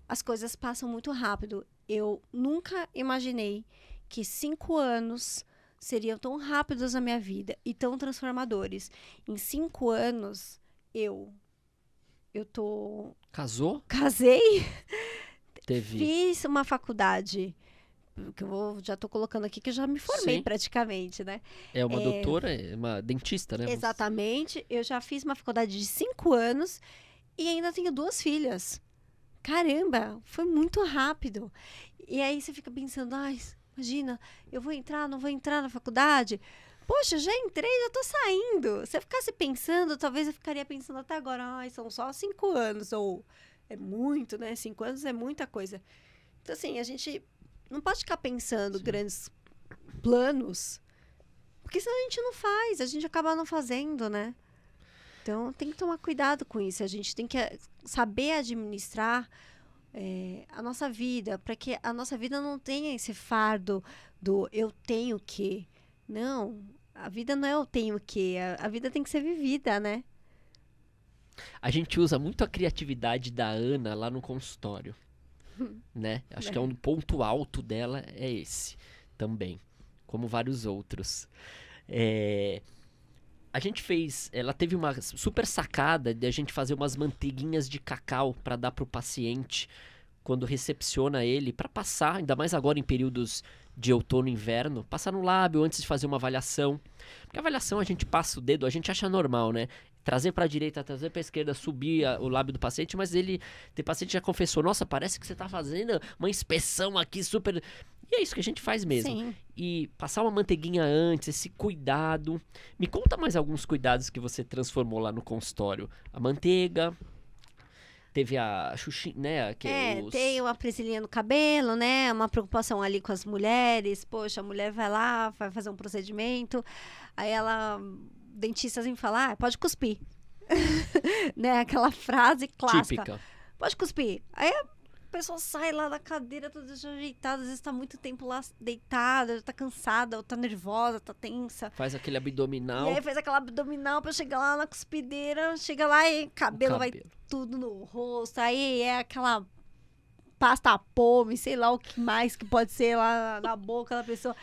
As coisas passam muito rápido. Eu nunca imaginei que 5 anos seriam tão rápidos na minha vida e tão transformadores. Em 5 anos, eu Casou? Casei. Teve. Fiz uma faculdade, que já tô colocando aqui que eu já me formei praticamente, né? É uma doutora, uma dentista, né? Exatamente. Eu já fiz uma faculdade de 5 anos e ainda tenho 2 filhas. Caramba, foi muito rápido. E aí você fica pensando, imagina, eu vou entrar, não vou entrar na faculdade? Poxa, já entrei, já tô saindo. Se eu ficasse pensando, talvez eu ficaria pensando até agora, são só 5 anos, ou é muito, né? 5 anos é muita coisa. Então, assim, a gente não pode ficar pensando grandes planos, porque senão a gente não faz, a gente acaba não fazendo, né? Então, tem que tomar cuidado com isso. A gente tem que saber administrar a nossa vida, para que a nossa vida não tenha esse fardo do eu tenho que. Não, a vida não é eu tenho que, a vida tem que ser vivida, né? A gente usa muito a criatividade da Ana lá no consultório, né? Acho que é um ponto alto dela é esse também, como vários outros. A gente ela teve uma super sacada de a gente fazer umas manteiguinhas de cacau para dar pro paciente quando recepciona ele, para passar, ainda mais agora em períodos de outono e inverno, passar no lábio antes de fazer uma avaliação. Porque a avaliação a gente passa o dedo, a gente acha normal, né? Trazer para a direita, trazer para a esquerda, subir o lábio do paciente, mas tem paciente que já confessou, nossa, parece que você tá fazendo uma inspeção aqui super... E é isso que a gente faz mesmo. Sim. E passar uma manteiguinha antes, esse cuidado. Me conta mais alguns cuidados que você transformou lá no consultório. A manteiga, teve a xuxinha, né? Tem uma presilhinha no cabelo, né? Uma preocupação ali com as mulheres. Poxa, a mulher vai lá, vai fazer um procedimento, aí ela... O dentista sempre fala, pode cuspir. Né? Aquela frase clássica. Típica. Pode cuspir. Aí a pessoa sai lá da cadeira toda desajeitada, às vezes tá muito tempo lá deitada, já tá cansada, ou tá nervosa, tá tensa. Faz aquele abdominal. E aí faz aquela abdominal pra chegar lá na cuspideira, chega lá e cabelo vai tudo no rosto. Aí é aquela pasta pome, sei lá o que mais que pode ser lá na boca da pessoa,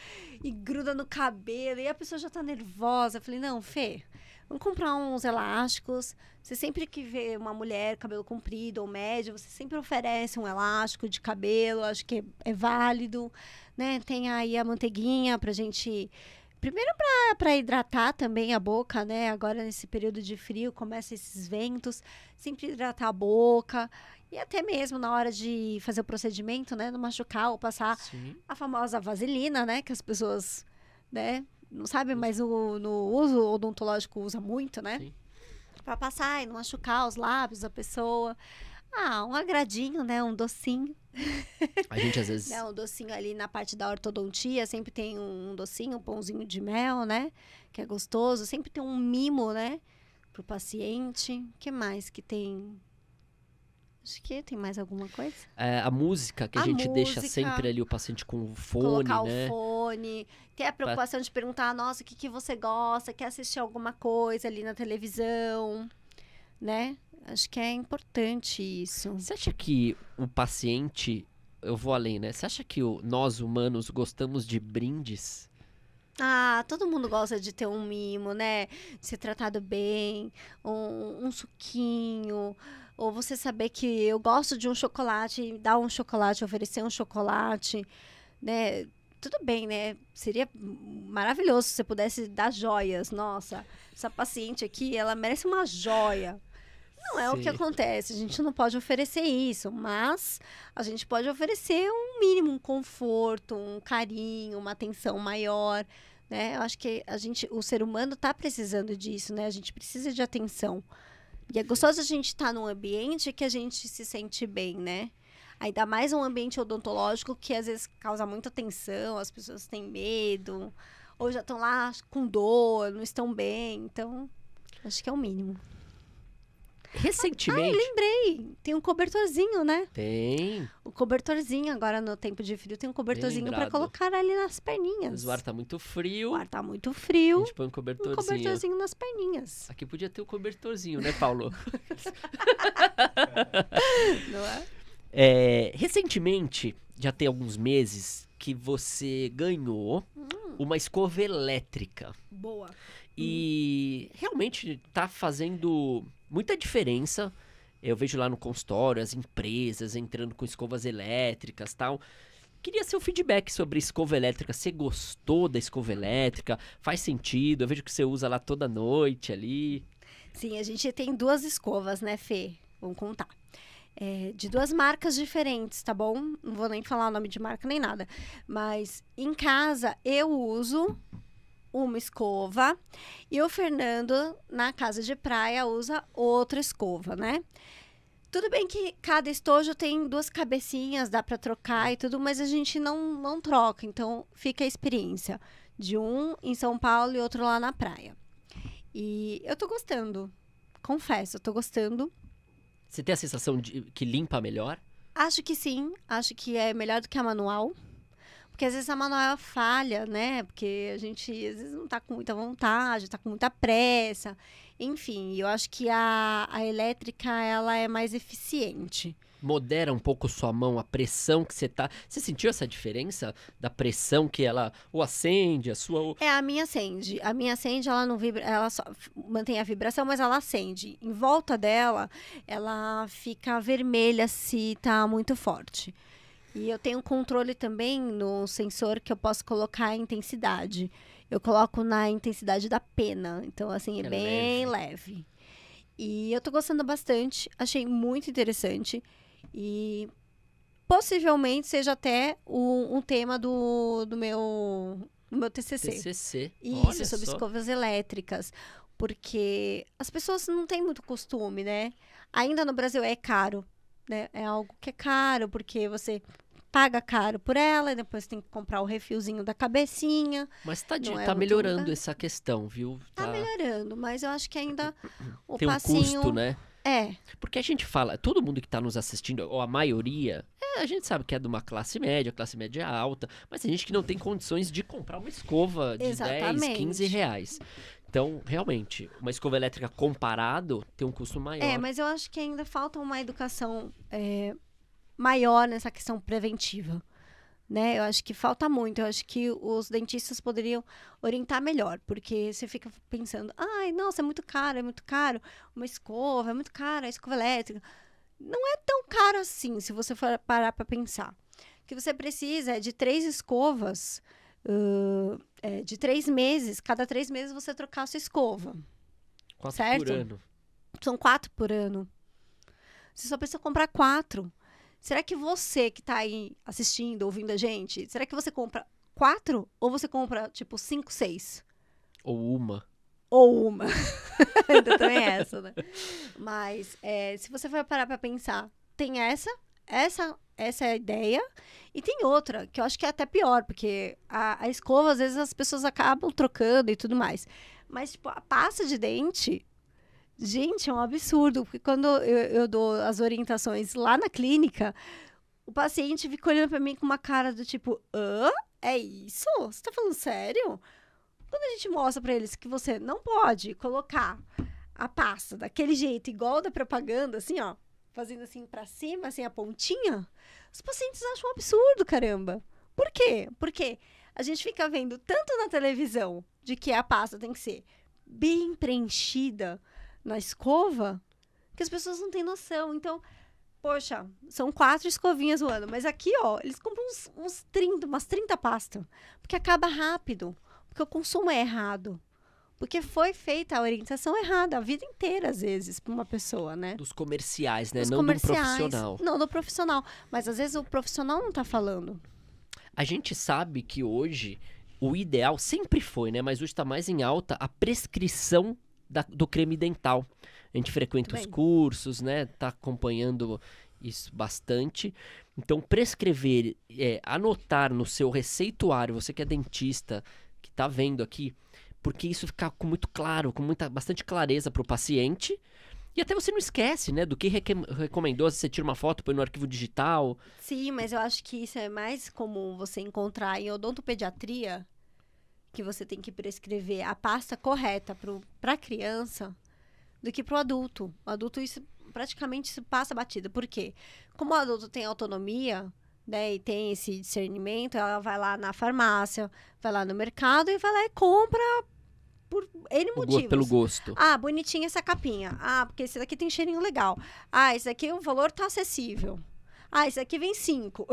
e gruda no cabelo, e a pessoa já tá nervosa. Eu falei, não, Fê, vamos comprar uns elásticos. Você sempre que vê uma mulher, cabelo comprido ou médio, você sempre oferece um elástico de cabelo, acho que é válido, né? Tem aí a manteiguinha pra gente... Primeiro para hidratar também a boca, né? Agora nesse período de frio, começa esses ventos, sempre hidratar a boca. E até mesmo na hora de fazer o procedimento, né? Não machucar ou passar a famosa vaselina, né? Que as pessoas, né? Não sabem, mas no uso odontológico usa muito, né? Sim. Pra passar e não machucar os lábios da pessoa. Um agradinho, né? Um docinho. A gente às vezes... Um docinho ali na parte da ortodontia, sempre tem um docinho, um pãozinho de mel, né? Que é gostoso. Sempre tem um mimo, né? Pro paciente. O que mais que tem? Acho que tem mais alguma coisa. A música, que a gente deixa sempre ali o paciente com o fone, colocar né? O fone. Tem a preocupação de perguntar, nossa, o que você gosta? Quer assistir alguma coisa ali na televisão? Né? Acho que é importante isso. Você acha que o paciente... Eu vou além, né? Você acha que nós, humanos, gostamos de brindes? Todo mundo gosta de ter um mimo, né? De ser tratado bem, um suquinho... Ou você saber que eu gosto de um chocolate, dar um chocolate, oferecer um chocolate, né? Tudo bem, né? Seria maravilhoso se você pudesse dar joias. Nossa, essa paciente aqui, ela merece uma joia. Não é o que acontece, a gente não pode oferecer isso, mas a gente pode oferecer um mínimo, um conforto, um carinho, uma atenção maior, né? Eu acho que o ser humano está precisando disso, né? A gente precisa de atenção. E é gostoso a gente estar num ambiente que a gente se sente bem, né? Ainda mais um ambiente odontológico que às vezes causa muita tensão, as pessoas têm medo, ou já estão lá com dor, não estão bem. Então, acho que é o mínimo. Recentemente... lembrei! Tem um cobertorzinho, né? Tem. O cobertorzinho, agora no tempo de frio, tem um cobertorzinho para colocar ali nas perninhas. O ar tá muito frio. O ar tá muito frio. A gente põe um cobertorzinho. Um cobertorzinho nas perninhas. Aqui podia ter um cobertorzinho, né, Paulo? Não é? Recentemente, já tem alguns meses, que você ganhou uma escova elétrica. Boa. E realmente tá fazendo muita diferença. Eu vejo lá no consultório as empresas entrando com escovas elétricas e tal. Queria seu feedback sobre escova elétrica. Você gostou da escova elétrica? Faz sentido? Eu vejo que você usa lá toda noite ali. Sim, a gente tem 2 escovas, né, Fê? Vamos contar. De 2 marcas diferentes, tá bom? Não vou nem falar o nome de marca nem nada. Mas em casa eu uso uma escova e o Fernando, na casa de praia, usa outra escova, né? Tudo bem que cada estojo tem 2 cabecinhas, dá para trocar e tudo, mas a gente não troca. Então, fica a experiência de um em São Paulo e outro lá na praia. E eu tô gostando. Confesso, eu tô gostando. Você tem a sensação de que limpa melhor? Acho que sim. Acho que é melhor do que a manual. Porque às vezes a manual falha, né? Porque a gente às vezes não tá com muita vontade, tá com muita pressa. Enfim, eu acho que a elétrica, ela é mais eficiente. Modera um pouco sua mão, a pressão que você tá... Você sentiu essa diferença da pressão que ela ou acende, a sua... A minha acende. A minha acende, ela não vibra, ela só mantém a vibração, mas ela acende. Em volta dela, ela fica vermelha se tá muito forte. E eu tenho um controle também no sensor que eu posso colocar a intensidade. Eu coloco na intensidade da pena. Então, assim, é bem leve. E eu tô gostando bastante. Achei muito interessante. E possivelmente seja até um tema do meu TCC. TCC. Isso, sobre escovas elétricas. Porque as pessoas não têm muito costume, né? Ainda no Brasil é caro, né? É algo que é caro, porque você paga caro por ela, e depois tem que comprar o refilzinho da cabecinha. Mas tá melhorando essa questão, viu? Tá melhorando, mas eu acho que ainda o tem passinho... um custo, né? É. Porque a gente fala, todo mundo que tá nos assistindo, ou a maioria, a gente sabe que é de uma classe média alta, mas tem gente que não tem condições de comprar uma escova de 10, 15 reais. Então, realmente, uma escova elétrica comparado tem um custo maior. Mas eu acho que ainda falta uma educação maior nessa questão preventiva, né? Eu acho que falta muito. Eu acho que os dentistas poderiam orientar melhor, porque você fica pensando, ai, nossa, é muito caro uma escova, é muito cara a escova elétrica. Não é tão caro assim, se você for parar para pensar. O que você precisa é de 3 escovas, de 3 meses. Cada 3 meses você trocar a sua escova. 4 certo? por ano. São 4 por ano. Você só precisa comprar 4. Será que você que tá aí assistindo, ouvindo a gente, será que você compra 4 ou você compra, tipo, 5, 6? Ou uma. Ainda também é essa, né? Mas, se você for parar pra pensar, tem essa é a ideia. E tem outra, que eu acho que é até pior, porque a escova, às vezes, as pessoas acabam trocando e tudo mais. Mas, tipo, a pasta de dente... Gente, é um absurdo, porque quando eu dou as orientações lá na clínica, o paciente fica olhando pra mim com uma cara do tipo, é isso? Você tá falando sério? Quando a gente mostra pra eles que você não pode colocar a pasta daquele jeito, igual da propaganda, assim, ó, fazendo assim pra cima, assim, a pontinha, os pacientes acham um absurdo, caramba. Por quê? Porque a gente fica vendo tanto na televisão de que a pasta tem que ser bem preenchida na escova, que as pessoas não têm noção. Então, poxa, são 4 escovinhas no ano, mas aqui, ó, eles compram umas 30 pastas, porque acaba rápido, porque o consumo é errado, porque foi feita a orientação errada a vida inteira, às vezes, para uma pessoa, né? Dos comerciais, né? Dos não comerciais, do profissional. Não, do profissional. Mas, às vezes, o profissional não tá falando. A gente sabe que hoje, o ideal sempre foi, né? Mas hoje tá mais em alta a prescrição do creme dental. A gente frequenta os cursos, né? Tá acompanhando isso bastante. Então, prescrever, anotar no seu receituário, você que é dentista, que tá vendo aqui, porque isso fica muito claro, com bastante clareza para o paciente. E até você não esquece, né? Do que recomendou, se você tira uma foto, põe no arquivo digital. Sim, mas eu acho que isso é mais comum você encontrar em odontopediatria, que você tem que prescrever a pasta correta para a criança do que para o adulto. O adulto, isso praticamente se passa batida. Por quê? Como o adulto tem autonomia, né, e tem esse discernimento, ela vai lá na farmácia, vai lá no mercado e vai lá e compra por N motivos. Pelo gosto. Ah, bonitinha essa capinha. Ah, porque esse daqui tem cheirinho legal. Ah, esse daqui o valor tá acessível. Ah, esse daqui vem 5.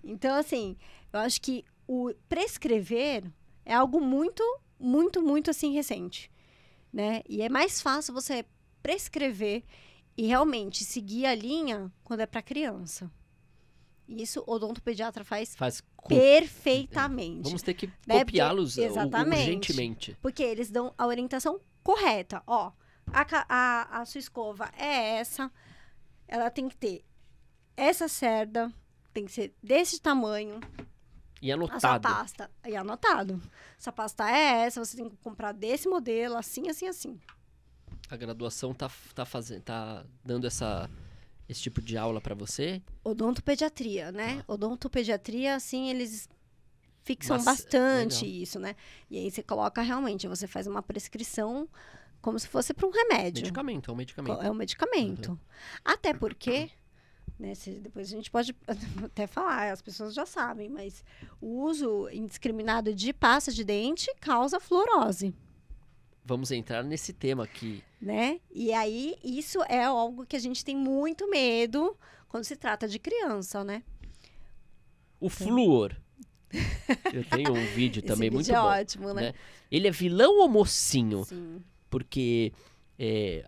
Então, assim, eu acho que o prescrever é algo muito, muito, muito, assim, recente, né? E é mais fácil você prescrever e realmente seguir a linha quando é para criança. E isso o odontopediatra faz perfeitamente. Vamos ter que copiá-los urgentemente. Porque eles dão a orientação correta. Ó, a sua escova é essa, ela tem que ter essa cerda, tem que ser desse tamanho. E anotado. Essa pasta. E anotado. Essa pasta é essa, você tem que comprar desse modelo, assim, assim, assim. A graduação tá dando esse tipo de aula para você? Odontopediatria, né? Odontopediatria, assim, eles fixam Mas, bastante legal. isso, né? E aí você coloca realmente, você faz uma prescrição como se fosse para um remédio. Medicamento, é um medicamento. É um medicamento. Até porque, né, depois a gente pode até falar, as pessoas já sabem, mas o uso indiscriminado de pasta de dente causa fluorose. Vamos entrar nesse tema aqui. Né? E aí, isso é algo que a gente tem muito medo quando se trata de criança, né? O flúor. Eu tenho um vídeo também muito vídeo é bom. ótimo, né? Ele é vilão ou mocinho? Sim. Porque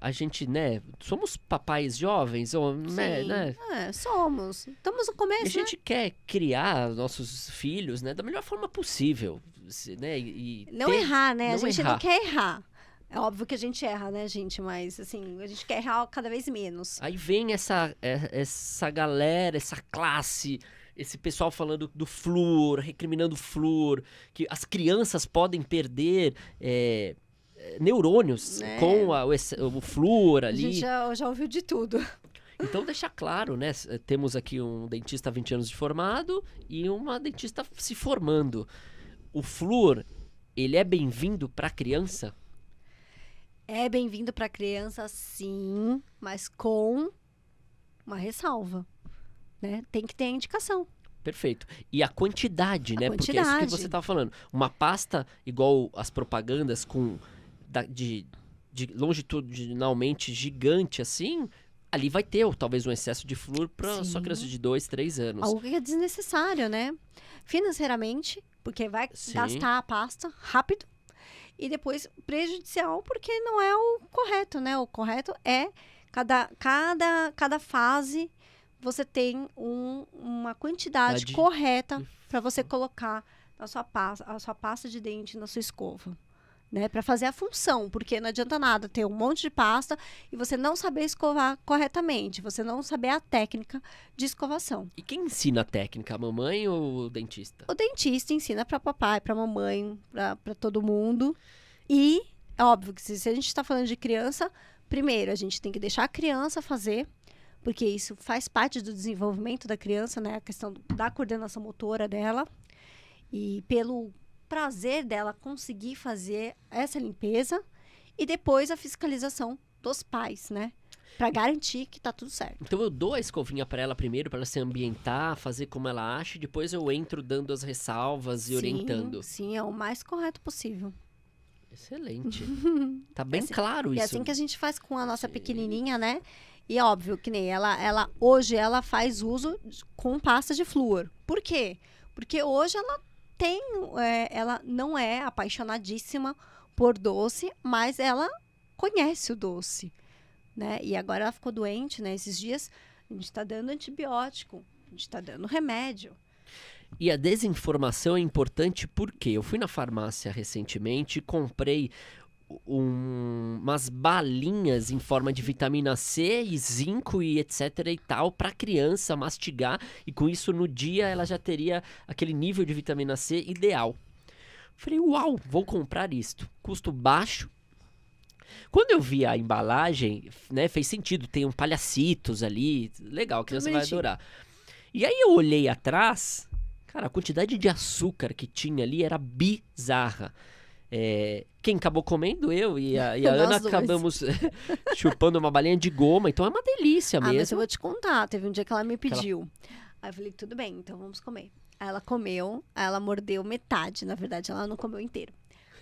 a gente, né, somos papais jovens, ou, né? Somos. Estamos no começo, E a gente quer criar nossos filhos, né, da melhor forma possível, né? E não errar, né? A gente errar. não quer errar. É óbvio que a gente erra, né, gente? Mas, assim, a gente quer errar cada vez menos. Aí vem essa galera, essa classe, esse pessoal falando do flúor, recriminando o flúor, que as crianças podem perder neurônios com o flúor ali. A gente já ouviu de tudo. Então, deixa claro, né? Temos aqui um dentista há 20 anos de formado e uma dentista se formando. O flúor, ele é bem-vindo para a criança? É bem-vindo para a criança, sim, mas com uma ressalva, né? Tem que ter a indicação. Perfeito. E a quantidade, né? Quantidade. Porque é isso que você estava falando. Uma pasta igual as propagandas de longitudinalmente gigante assim, ali vai ter talvez um excesso de flúor para sua criança de 2, 3 anos. Algo que é desnecessário, né? Financeiramente, porque vai gastar a pasta rápido. E depois prejudicial, porque não é o correto, né? O correto é cada fase você tem uma quantidade correta para você colocar a sua pasta de dente na sua escova. Né, para fazer a função, porque não adianta nada ter um monte de pasta e você não saber escovar corretamente, você não saber a técnica de escovação. E quem ensina a técnica, a mamãe ou o dentista? O dentista ensina para papai, para mamãe, para todo mundo. E é óbvio que se a gente está falando de criança, primeiro a gente tem que deixar a criança fazer, porque isso faz parte do desenvolvimento da criança, né, a questão da coordenação motora dela. E pelo prazer dela conseguir fazer essa limpeza e depois a fiscalização dos pais, né? Pra garantir que tá tudo certo. Então eu dou a escovinha pra ela primeiro, pra ela se ambientar, fazer como ela acha, e depois eu entro dando as ressalvas e orientando. Sim, é o mais correto possível. Excelente. Tá bem claro isso. E é assim que a gente faz com a nossa pequenininha, né? E óbvio que nem ela hoje ela faz uso com pasta de flúor. Por quê? Porque hoje ela não é apaixonadíssima por doce, mas ela conhece o doce, né? E agora ela ficou doente, né? Esses dias a gente tá dando antibiótico, a gente tá dando remédio. E a desinformação é importante porque eu fui na farmácia recentemente e comprei umas balinhas em forma de vitamina C e zinco e etc e tal para criança mastigar, e com isso no dia ela já teria aquele nível de vitamina C ideal. Falei, uau, vou comprar isto, custo baixo. Quando eu vi a embalagem, né, fez sentido, tem um palhacitos ali, legal, a criança vai adorar. E aí eu olhei atrás, cara, a quantidade de açúcar que tinha ali era bizarra. Quem acabou comendo? Eu e a Ana acabamos chupando uma balinha de goma, então é uma delícia mesmo. Mas eu vou te contar, teve um dia que ela me pediu. Aí eu falei, tudo bem, então vamos comer. Aí ela comeu, aí ela mordeu metade, na verdade ela não comeu inteiro.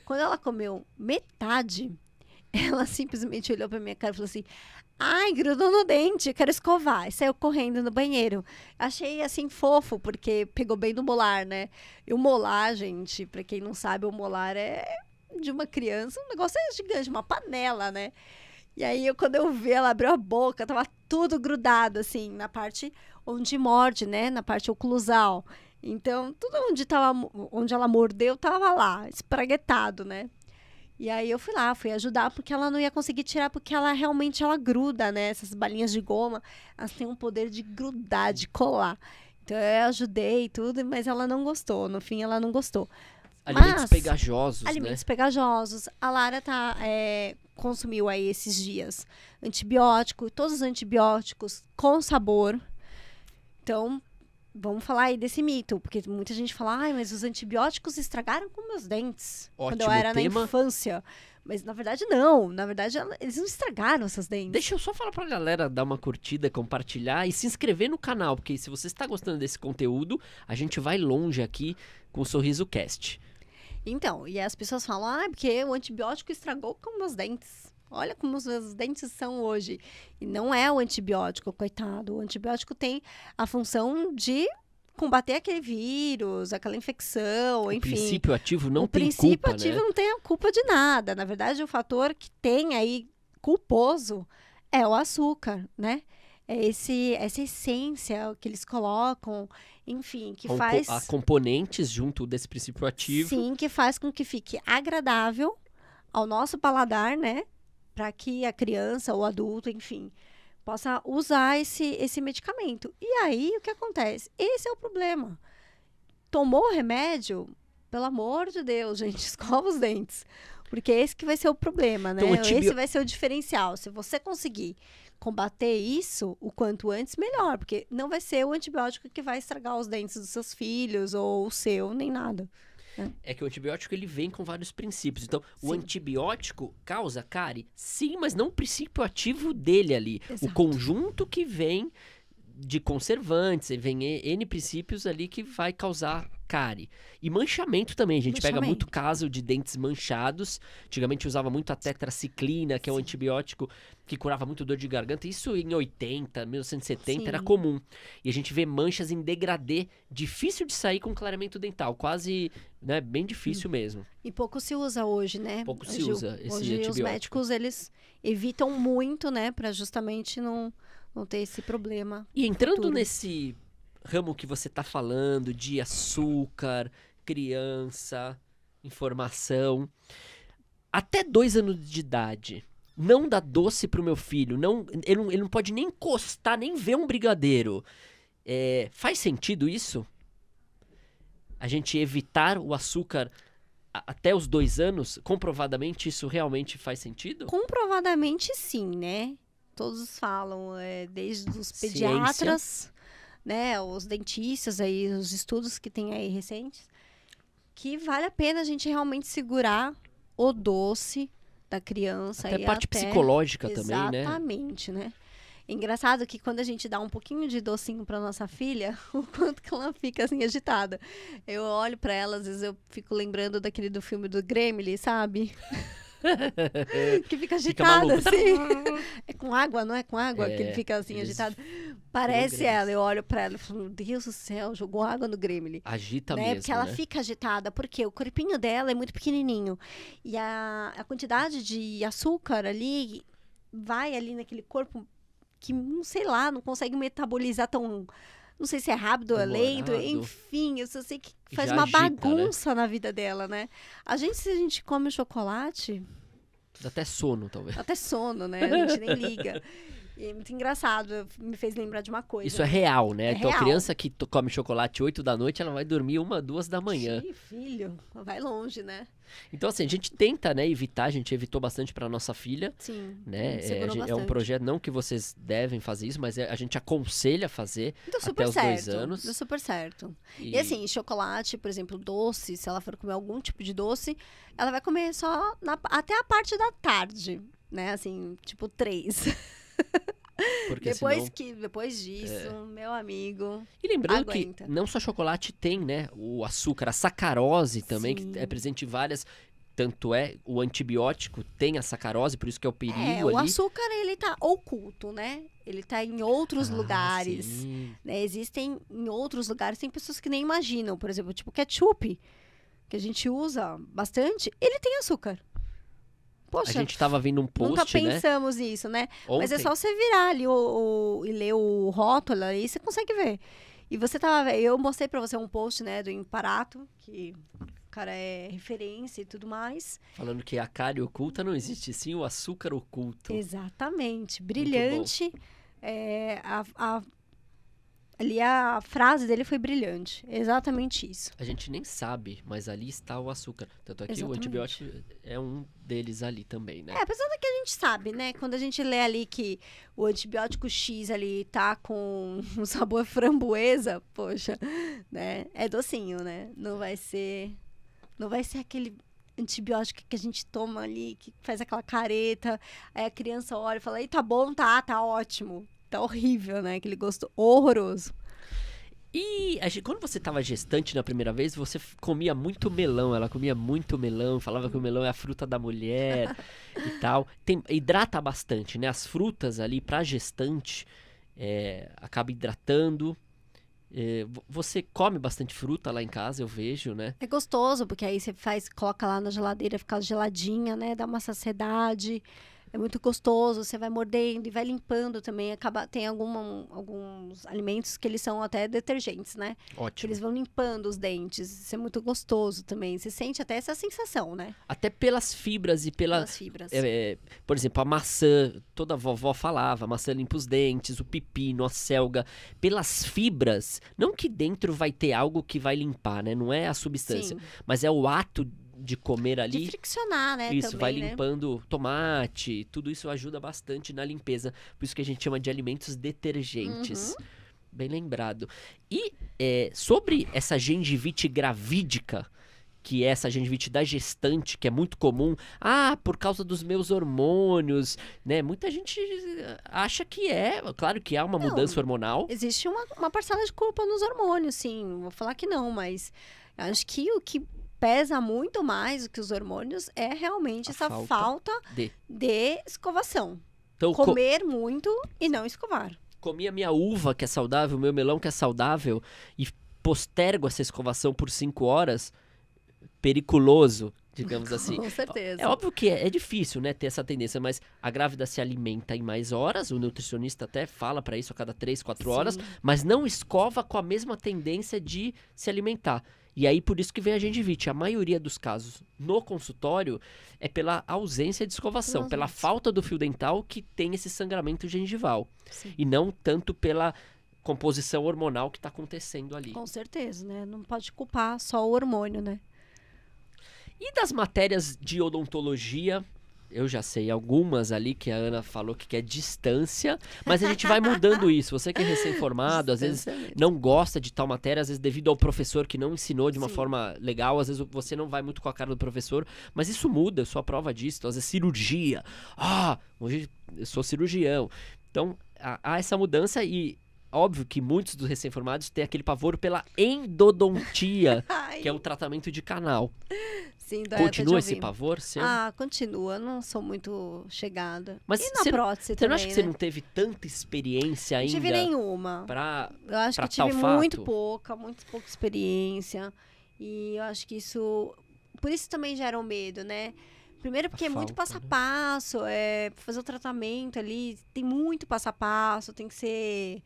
Quando ela comeu metade, ela simplesmente olhou pra minha cara e falou assim, ai, grudou no dente, quero escovar. E saiu correndo no banheiro. Achei, assim, fofo, porque pegou bem no molar, né? E o molar, gente, pra quem não sabe, o molar é de uma criança, um negócio gigante, uma panela, né? E aí, quando eu vi, ela abriu a boca, tava tudo grudado, assim, na parte onde morde, né? Na parte oclusal. Então, tudo onde ela mordeu, tava lá, espraguetado, né? E aí eu fui ajudar, porque ela não ia conseguir tirar, porque ela realmente gruda, né? Essas balinhas de goma, elas têm um poder de grudar, de colar. Então eu ajudei e tudo, mas ela não gostou. No fim, ela não gostou. Alimentos pegajosos, alimentos né? pegajosos. A Lara consumiu aí esses dias antibiótico, todos os antibióticos com sabor. Então, vamos falar aí desse mito, porque muita gente fala, mas os antibióticos estragaram com meus dentes quando eu era na infância. Mas, na verdade, não. Na verdade, eles não estragaram essas dentes. Deixa eu só falar pra galera dar uma curtida, compartilhar e se inscrever no canal, porque se você está gostando desse conteúdo, a gente vai longe aqui com o Sorriso Cast. Então, e as pessoas falam, porque o antibiótico estragou com meus dentes. Olha como os meus dentes são hoje. E não é o antibiótico, coitado. O antibiótico tem a função de combater aquele vírus, aquela infecção, enfim. O princípio ativo não tem culpa, O princípio ativo não tem a culpa de nada. Na verdade, o fator que tem aí culposo é o açúcar, né? É essa essência que eles colocam, enfim, que faz... Há componentes junto desse princípio ativo. Sim, que faz com que fique agradável ao nosso paladar, né? Para que a criança ou adulto, enfim, possa usar esse medicamento. E aí, o que acontece? Esse é o problema. Tomou o remédio, pelo amor de Deus, gente, escova os dentes. Porque esse que vai ser o problema, né? Então, esse vai ser o diferencial. Se você conseguir combater isso o quanto antes, melhor. Porque não vai ser o antibiótico que vai estragar os dentes dos seus filhos ou o seu, nem nada. É que o antibiótico ele vem com vários princípios. Então, Sim. O antibiótico causa cárie? Sim, mas não o princípio ativo dele ali. Exato. O conjunto que vem de conservantes, vem N princípios ali que vai causar cárie. E manchamento também. A gente pega muito caso de dentes manchados. Antigamente usava muito a tetraciclina, que é um antibiótico que curava muito dor de garganta. Isso em 80, 1970 era comum. E a gente vê manchas em degradê, difícil de sair com clareamento dental. Quase, né, bem difícil mesmo. E pouco se usa hoje, né? Pouco se usa esse hoje antibiótico. Os médicos, eles evitam muito, né? Para justamente não ter esse problema. E entrando nesse ramo que você tá falando de açúcar, criança, informação, até 2 anos de idade, não dá doce pro meu filho, ele não pode nem encostar, nem ver um brigadeiro. Faz sentido isso? A gente evitar o açúcar até os 2 anos? Comprovadamente isso realmente faz sentido? Comprovadamente sim, né? Todos falam, desde os pediatras, né, os dentistas aí, os estudos que tem aí recentes, que vale a pena a gente realmente segurar o doce da criança. Até a parte psicológica também, né? Exatamente, né? Engraçado que quando a gente dá um pouquinho de docinho pra nossa filha, o quanto que ela fica assim agitada. Eu olho pra ela, às vezes eu fico lembrando do filme do Gremlin, sabe? Que fica agitado, assim. É com água, não é com água que ele fica assim agitado? Parece ela. Eu olho pra ela e falo, meu Deus do céu, jogou água no Gremlin. Agita né? mesmo, Porque ela fica agitada, porque o corpinho dela é muito pequenininho. E a quantidade de açúcar ali vai ali naquele corpo que, não sei lá, não consegue metabolizar tão... Não sei se é rápido ou é lento, enfim, eu só sei que faz uma bagunça, né, na vida dela, né? Se a gente come chocolate... Dá até sono, talvez. Até sono, né? A gente nem liga. E é muito engraçado, me fez lembrar de uma coisa. Isso é real, né? Então real. A criança que come chocolate 8 da noite, ela vai dormir 1, 2 da manhã. Sim, filho, vai longe, né? Então, assim, a gente tenta, né, evitar, a gente evitou bastante pra nossa filha. Sim, né? É um projeto, não que vocês devem fazer isso, mas a gente aconselha a fazer até os 2 anos. Deu super certo. E assim, chocolate, por exemplo, doce, se ela for comer algum tipo de doce, ela vai comer só até a parte da tarde, né? Assim, tipo 3. Porque depois disso, meu amigo. E lembrando que não só chocolate tem, né? O açúcar, a sacarose também, que é presente em várias. Tanto o antibiótico tem a sacarose, por isso que é o perigo ali. O açúcar, ele tá oculto, né? Ele tá em outros lugares. Sim. Né? Existem em outros lugares, tem pessoas que nem imaginam. Por exemplo, tipo ketchup, que a gente usa bastante, ele tem açúcar. Poxa, a gente tava vendo um post, nunca pensamos nisso, né? Ontem. Mas é só você virar ali e ler o rótulo, aí você consegue ver. E você eu mostrei pra você um post, né, do Imparato, que açúcar é referência e tudo mais. Falando que a cárie oculta não existe, sim o açúcar oculto. Exatamente, brilhante. Ali a frase dele foi brilhante, exatamente isso. A gente nem sabe, mas ali está o açúcar. Tanto é que o Exatamente. antibiótico é um deles ali também, né? Apesar de que a gente sabe, né? Quando a gente lê ali que o antibiótico X ali tá com um sabor framboesa, poxa, né? É docinho, né? Não vai ser aquele antibiótico que a gente toma ali, que faz aquela careta, aí a criança olha e fala, e tá bom, tá ótimo. Tá horrível, né? Aquele gosto horroroso. E quando você estava gestante na primeira vez, você comia muito melão. Ela comia muito melão, falava que o melão é a fruta da mulher e tal. Hidrata bastante, né? As frutas ali pra gestante acaba hidratando. Você come bastante fruta lá em casa, eu vejo, né? É gostoso, porque aí você coloca lá na geladeira, fica geladinha, né? Dá uma saciedade. É muito gostoso, você vai mordendo e vai limpando também. Tem alguns alimentos que eles são até detergentes, né? Que Ótimo. eles vão limpando os dentes. Isso é muito gostoso também. Você sente até essa sensação, né? Até pelas fibras e Pelas fibras. Por exemplo, a maçã, toda a vovó falava, a maçã limpa os dentes, o pepino, a selga. Pelas fibras, não que dentro vai ter algo que vai limpar, né? Não é a substância, Sim. mas é o ato de comer ali. De friccionar, né? Isso, também, vai né? limpando tomate, tudo isso ajuda bastante na limpeza. Por isso que a gente chama de alimentos detergentes. Bem lembrado. E sobre essa gengivite gravídica, que é essa gengivite da gestante, que é muito comum. Por causa dos meus hormônios, né? Muita gente acha que claro que há uma mudança hormonal. Existe uma parcela de culpa nos hormônios, sim. Vou falar que não, mas eu acho que o que pesa muito mais do que os hormônios é realmente essa falta de escovação. Então, comer muito e não escovar. Comi a minha uva, que é saudável, o meu melão, que é saudável, e postergo essa escovação por 5 horas, periculoso, digamos assim. Com certeza. É óbvio que é difícil, né, ter essa tendência, mas a grávida se alimenta em mais horas, o nutricionista até fala para isso a cada 3, 4 horas, mas não escova com a mesma tendência de se alimentar. E aí, por isso que vem a gengivite. A maioria dos casos no consultório é pela ausência de escovação, pela falta do fio dental que tem esse sangramento gengival. Sim. E não tanto pela composição hormonal que está acontecendo ali. Com certeza, né? Não pode culpar só o hormônio, né? E das matérias de odontologia, eu já sei algumas ali que a Ana falou que quer distância, mas a gente vai mudando isso. Você que é recém-formado, às vezes não gosta de tal matéria, às vezes devido ao professor que não ensinou de uma forma legal, às vezes você não vai muito com a cara do professor, mas isso muda, eu sou a prova disso. Então, às vezes cirurgia, hoje eu sou cirurgião. Então, há essa mudança e óbvio que muitos dos recém-formados têm aquele pavor pela endodontia, que é o tratamento de canal. Sim, continua esse pavor seu? Continua. Não sou muito chegada. Mas e na prótese você também, não acha que você não teve tanta experiência ainda? Não tive nenhuma. Eu acho que eu tive muito pouca experiência. E eu acho que isso... Por isso também gera um medo, né? Primeiro porque é muito passo a passo. Fazer o tratamento ali, tem muito passo a passo. Tem que ser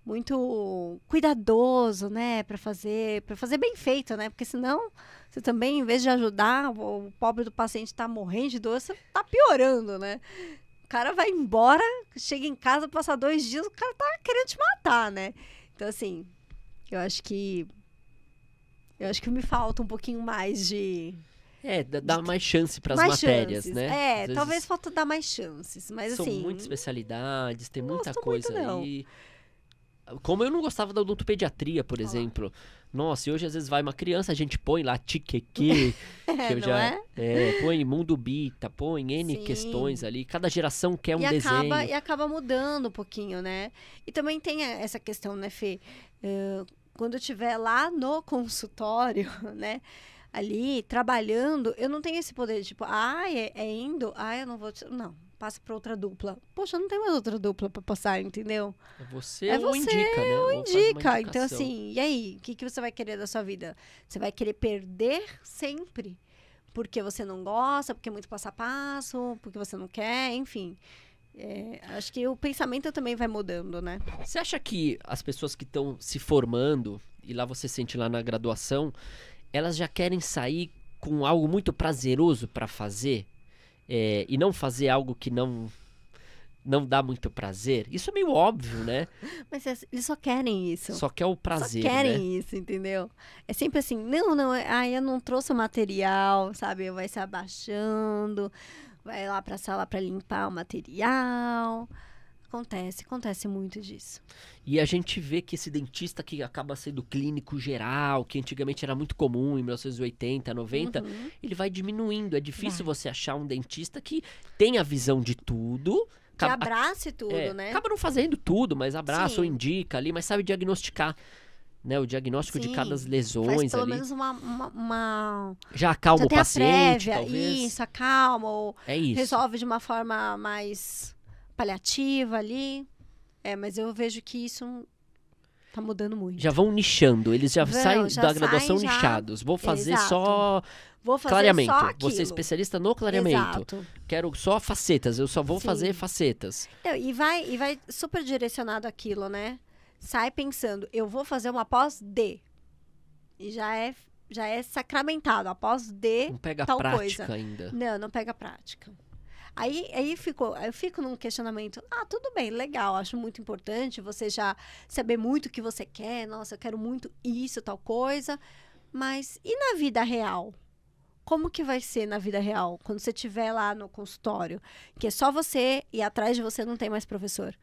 muito cuidadoso, né? Pra fazer bem feito, né? Porque senão... Você também, em vez de ajudar, o pobre do paciente tá morrendo de dor, você tá piorando, né? O cara vai embora, chega em casa, passa 2 dias, o cara tá querendo te matar, né? Então, assim, eu acho que me falta um pouquinho mais de... Dá mais chance pras matérias, né? Talvez falta dar mais chances, mas são assim... São muitas especialidades, tem muita coisa muito, aí. Como eu não gostava da odontopediatria, por exemplo... Nossa, e hoje às vezes vai uma criança, a gente põe lá tiqueque, que eu já põe mundo bita, põe N questões ali, cada geração quer um desenho. E acaba mudando um pouquinho, né? E também tem essa questão, né, Fê? Quando eu estiver lá no consultório, né, ali, trabalhando, eu não tenho esse poder de, tipo, indo, eu não vou... Não, passa para outra dupla. Poxa, não tem mais outra dupla para passar, entendeu? Você indica, né? Ou indica. Então, assim, e aí? O que você vai querer da sua vida? Você vai querer perder sempre? Porque você não gosta, porque é muito passo a passo, porque você não quer, enfim. Acho que o pensamento também vai mudando, né? Você acha que as pessoas que estão se formando, e lá você sente lá na graduação, elas já querem sair com algo muito prazeroso para fazer, e não fazer algo que não dá muito prazer. Isso é meio óbvio, né? Mas eles só querem isso. Só quer o prazer, Só querem né? isso, entendeu? É sempre assim, não, eu não trouxe o material, sabe? Vai se abaixando, vai lá pra sala pra limpar o material. Acontece muito disso. E a gente vê que esse dentista que acaba sendo clínico geral, que antigamente era muito comum, em 1980, 90, ele vai diminuindo. É difícil você achar um dentista que tenha a visão de tudo. Que abrace tudo, né? Acaba não fazendo tudo, mas abraça Sim. ou indica ali, mas sabe diagnosticar, né? O diagnóstico de cada lesões faz pelo ali. menos uma... Já acalma Já o tem a paciente, prévia, talvez. isso, acalma, ou É isso. resolve de uma forma mais paliativa ali. Mas eu vejo que isso tá mudando muito. Já vão nichando, eles já saem da graduação saem nichados. Vou fazer Exato. só Vou fazer clareamento. só Vou aquilo. ser especialista no clareamento. Exato. Quero só facetas, eu só vou Sim. fazer facetas. Não, e vai super direcionado aquilo, né? Sai pensando, eu vou fazer uma pós D. E já é sacramentado, após D, Não pega tal prática coisa. ainda. Não pega prática. Aí eu fico num questionamento. Tudo bem, legal, acho muito importante você já saber muito o que você quer. Nossa, eu quero muito isso, tal coisa. Mas e na vida real? Como que vai ser na vida real? Quando você estiver lá no consultório, que é só você e atrás de você não tem mais professor.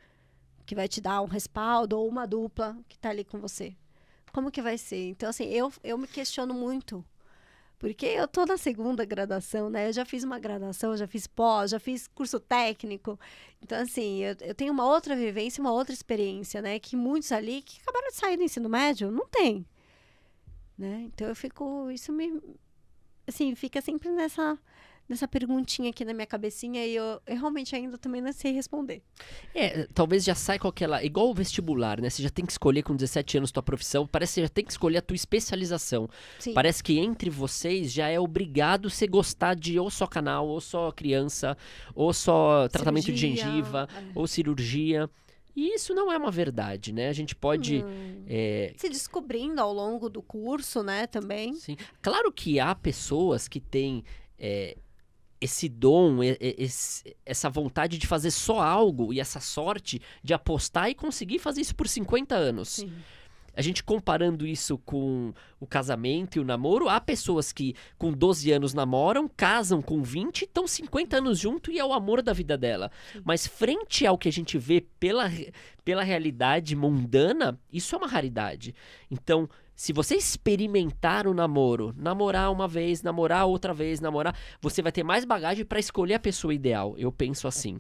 Que vai te dar um respaldo ou uma dupla que tá ali com você. Como que vai ser? Então, assim, eu me questiono muito. Porque eu tô na segunda graduação, né? Eu já fiz uma graduação, já fiz pós, já fiz curso técnico. Então, assim, eu tenho uma outra vivência, uma outra experiência, né? Que muitos ali que acabaram de sair do ensino médio não tem. Né? Então, isso me... Assim, fica sempre nessa perguntinha aqui na minha cabecinha e eu realmente ainda também não sei responder. Talvez já sai com aquela... Igual o vestibular, né? Você já tem que escolher com 17 anos tua profissão. Parece que você já tem que escolher a tua especialização. Sim. Parece que entre vocês já é obrigado você gostar de ou só canal, ou só criança, ou só tratamento de Cirurgia, gengiva, ou cirurgia. E isso não é uma verdade, né? A gente pode... Se descobrindo ao longo do curso, né, também. Sim. Claro que há pessoas que têm esse dom, essa vontade de fazer só algo e essa sorte de apostar e conseguir fazer isso por 50 anos. Sim. A gente comparando isso com o casamento e o namoro, há pessoas que com 12 anos namoram, casam com 20 e estão 50 anos junto e é o amor da vida dela. Sim. Mas frente ao que a gente vê pela realidade mundana, isso é uma raridade. Então, se você experimentar o namoro, namorar uma vez, namorar outra vez, você vai ter mais bagagem para escolher a pessoa ideal. Eu penso assim.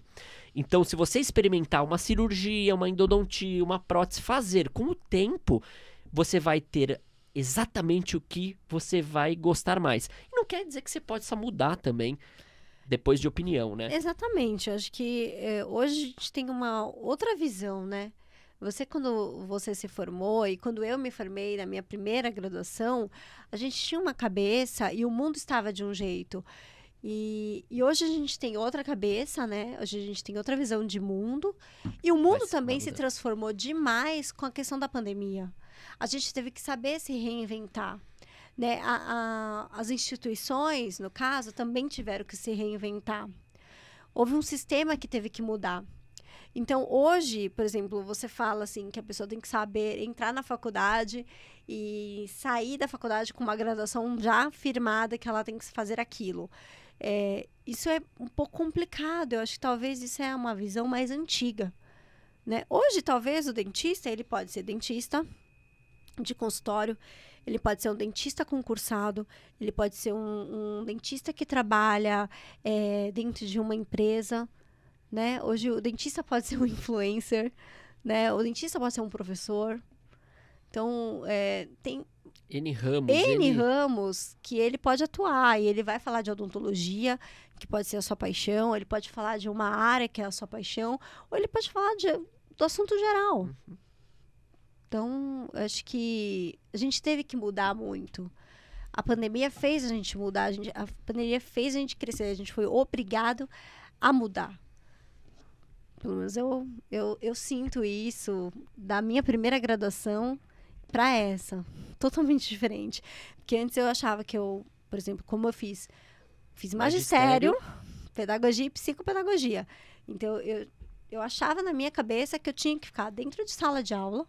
Então, se você experimentar uma cirurgia, uma endodontia, uma prótese, fazer com o tempo, você vai ter exatamente o que você vai gostar mais. E não quer dizer que você possa mudar também depois de opinião, né? Exatamente. Eu acho que hoje a gente tem uma outra visão, né? Quando você se formou e quando eu me formei na minha primeira graduação, a gente tinha uma cabeça e o mundo estava de um jeito. E hoje a gente tem outra cabeça, né? Hoje a gente tem outra visão de mundo. E o mundo também se transformou demais com a questão da pandemia. A gente teve que saber se reinventar. Né? As instituições, no caso, também tiveram que se reinventar. Houve um sistema que teve que mudar. Então, hoje, por exemplo, você fala assim que a pessoa tem que saber entrar na faculdade e sair da faculdade com uma graduação já firmada que ela tem que fazer aquilo. Isso é um pouco complicado. Eu acho que talvez isso é uma visão mais antiga. Né? Hoje, talvez, o dentista, ele pode ser dentista de consultório, ele pode ser um dentista concursado, ele pode ser um dentista que trabalha dentro de uma empresa. Né? Hoje o dentista pode ser um influencer, né? O dentista pode ser um professor. Então, tem N ramos. N ramos que ele pode atuar. E ele vai falar de odontologia, que pode ser a sua paixão. Ele pode falar de uma área que é a sua paixão. Ou ele pode falar do assunto geral. Uhum. Então, acho que a gente teve que mudar muito. A pandemia fez a gente mudar. A pandemia fez a gente crescer. A gente foi obrigado a mudar. Pelo menos eu sinto isso da minha primeira graduação para essa. Totalmente diferente. Porque antes eu achava que eu, por exemplo, como eu fiz magistério, pedagogia e psicopedagogia. Então, eu achava na minha cabeça que eu tinha que ficar dentro de sala de aula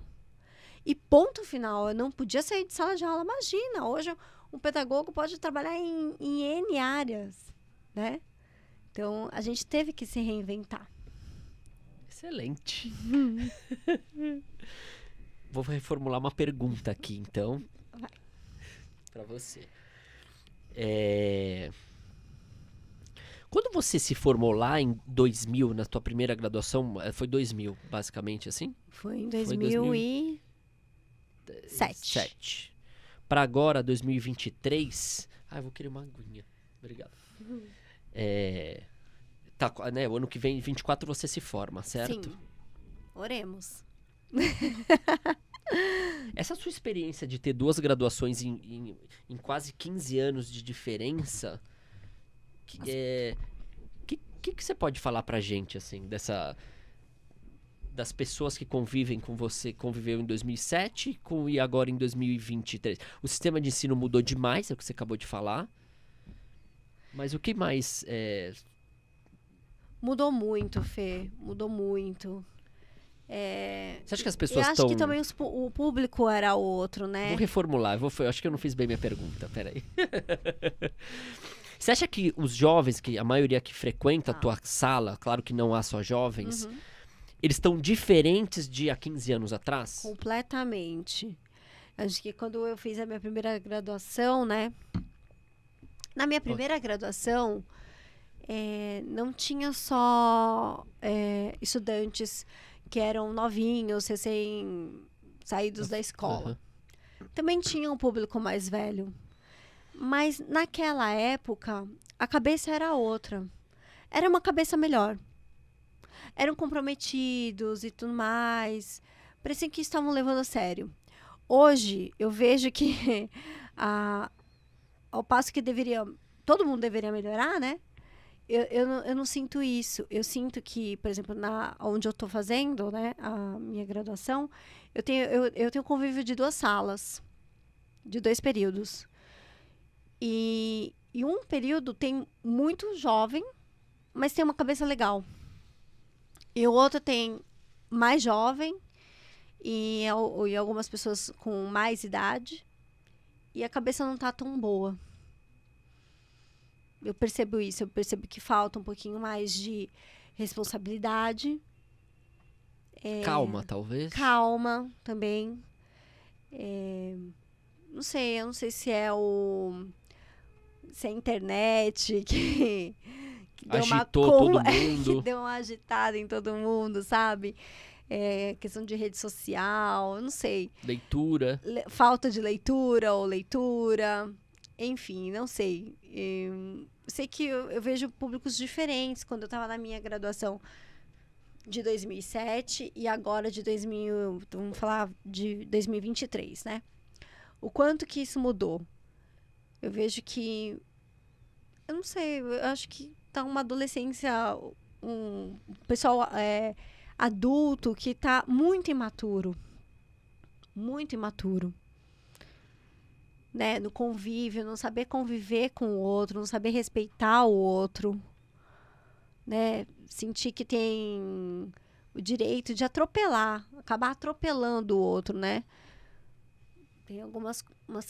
e ponto final. Eu não podia sair de sala de aula. Imagina, hoje um pedagogo pode trabalhar em N áreas, né? Então, a gente teve que se reinventar. Excelente. Vou reformular uma pergunta aqui, então. Vai. Para você. Quando você se formou lá em 2000, na tua primeira graduação, foi 2000, basicamente, assim? Foi em 2007. Para agora, 2023... eu vou querer uma aguinha. Obrigado. Né, o ano que vem, 24, você se forma, certo? Sim. Oremos. Essa sua experiência de ter 2 graduações em quase 15 anos de diferença, que você pode falar pra gente, assim, das pessoas que convivem com você, conviveu em 2007 e agora em 2023? O sistema de ensino mudou demais, é o que você acabou de falar. Mas o que mais? Mudou muito, Fê. Mudou muito. Você acha que as pessoas estão... Eu acho que também o público era outro, né? Vou reformular. Eu acho que eu não fiz bem minha pergunta. Peraí. Você acha que os jovens, que a maioria que frequenta a tua sala, claro que não há só jovens, eles estão diferentes de há 15 anos atrás? Completamente. Acho que quando eu fiz a minha primeira graduação, né? Na minha primeira graduação, não tinha só estudantes que eram novinhos, recém-saídos da escola. Também tinha um público mais velho. Mas naquela época, a cabeça era outra. Era uma cabeça melhor. Eram comprometidos e tudo mais. Parecia que estavam levando a sério. Hoje, eu vejo que ao passo que todo mundo deveria melhorar, né? Eu não sinto isso. Eu sinto que, por exemplo, onde eu estou fazendo, né, a minha graduação, eu tenho convívio de 2 salas, de 2 períodos. E um período tem muito jovem, mas tem uma cabeça legal. E o outro tem mais jovem e algumas pessoas com mais idade. E a cabeça não está tão boa. Eu percebo isso. Eu percebo que falta um pouquinho mais de responsabilidade. Calma, talvez? Calma, também. Não sei, eu não sei se é a internet que agitou todo mundo. Que deu uma agitada em todo mundo, sabe? Questão de rede social, não sei. Leitura. Falta de leitura ou leitura. Enfim, não sei. Eu sei que eu vejo públicos diferentes quando eu estava na minha graduação de 2007 e agora vamos falar de 2023, né? O quanto que isso mudou? Eu vejo que... Eu não sei, eu acho que tá uma adolescência... Um pessoal adulto que tá muito imaturo. Muito imaturo. Né? No convívio, não saber conviver com o outro, não saber respeitar o outro. Né? Sentir que tem o direito de atropelar, acabar atropelando o outro, né? Tem algumas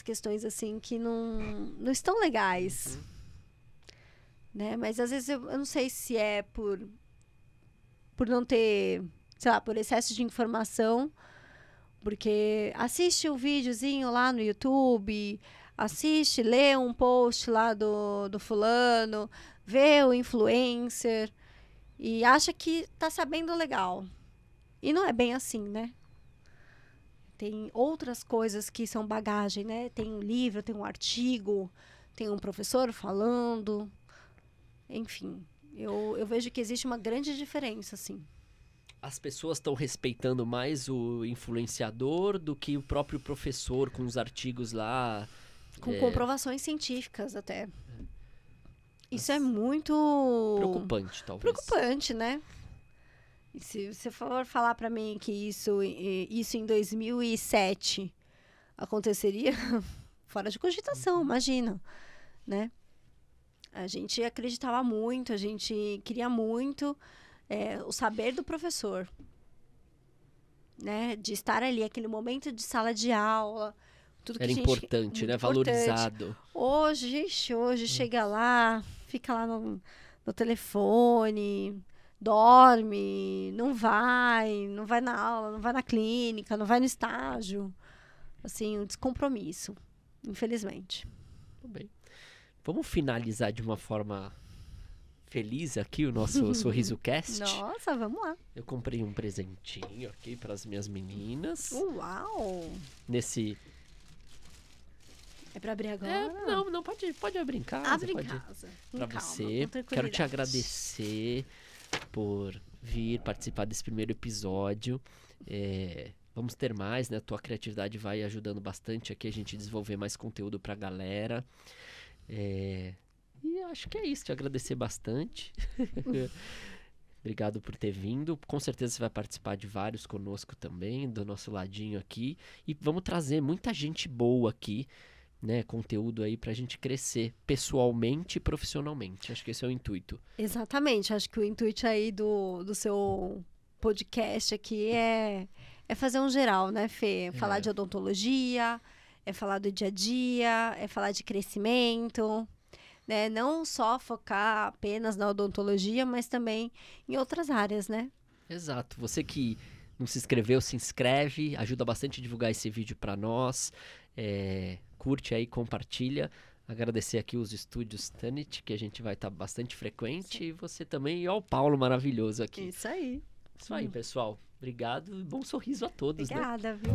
questões assim que não estão legais. Né? Mas às vezes eu não sei se é por não ter, sei lá, por excesso de informação, porque assiste um videozinho lá no YouTube, lê um post lá do fulano, vê o influencer e acha que tá sabendo legal. E não é bem assim, né? Tem outras coisas que são bagagem, né? Tem um livro, tem um artigo, tem um professor falando. Enfim, eu vejo que existe uma grande diferença, assim. As pessoas estão respeitando mais o influenciador do que o próprio professor com os artigos lá. Com comprovações científicas, até. Isso é muito... preocupante, talvez. Preocupante, né? E se você for falar para mim que isso em 2007 aconteceria fora de cogitação, imagina, né? A gente acreditava muito, a gente queria muito o saber do professor, né? De estar ali, aquele momento de sala de aula, tudo que Era a gente... importante, né? muito Valorizado. Hoje chega lá, fica lá no telefone, dorme, não vai na aula, não vai na clínica, não vai no estágio. Assim, um descompromisso, infelizmente. Tudo bem. Vamos finalizar de uma forma feliz aqui o nosso Sorriso Cast. Nossa, vamos lá. Eu comprei um presentinho aqui para as minhas meninas. Uau! Nesse... É pra abrir agora? Não, pode abrir em casa. Abre em pode... casa. Pra Calma, você. com Quero te tranquilidade. agradecer por vir participar desse primeiro episódio. Vamos ter mais, né? A tua criatividade vai ajudando bastante aqui a gente desenvolver mais conteúdo pra galera. E acho que é isso, te agradecer bastante. Obrigado por ter vindo. Com certeza você vai participar de vários conosco também, do nosso ladinho aqui. E vamos trazer muita gente boa aqui, né? Conteúdo aí pra gente crescer pessoalmente e profissionalmente. Acho que esse é o intuito. Exatamente. Acho que o intuito aí do seu podcast aqui é fazer um geral, né, Fê? Falar de odontologia, falar do dia a dia, falar de crescimento, né? Não só focar apenas na odontologia, mas também em outras áreas, né? Exato. Você que não se inscreveu, se inscreve. Ajuda bastante a divulgar esse vídeo pra nós. Curte aí, compartilha. Agradecer aqui os estúdios Tanit, que a gente vai estar bastante frequente. Sim. E você também. E ó, o Paulo maravilhoso aqui. Isso aí. Isso aí, pessoal. Obrigado e bom sorriso a todos. Obrigada, né? Viu?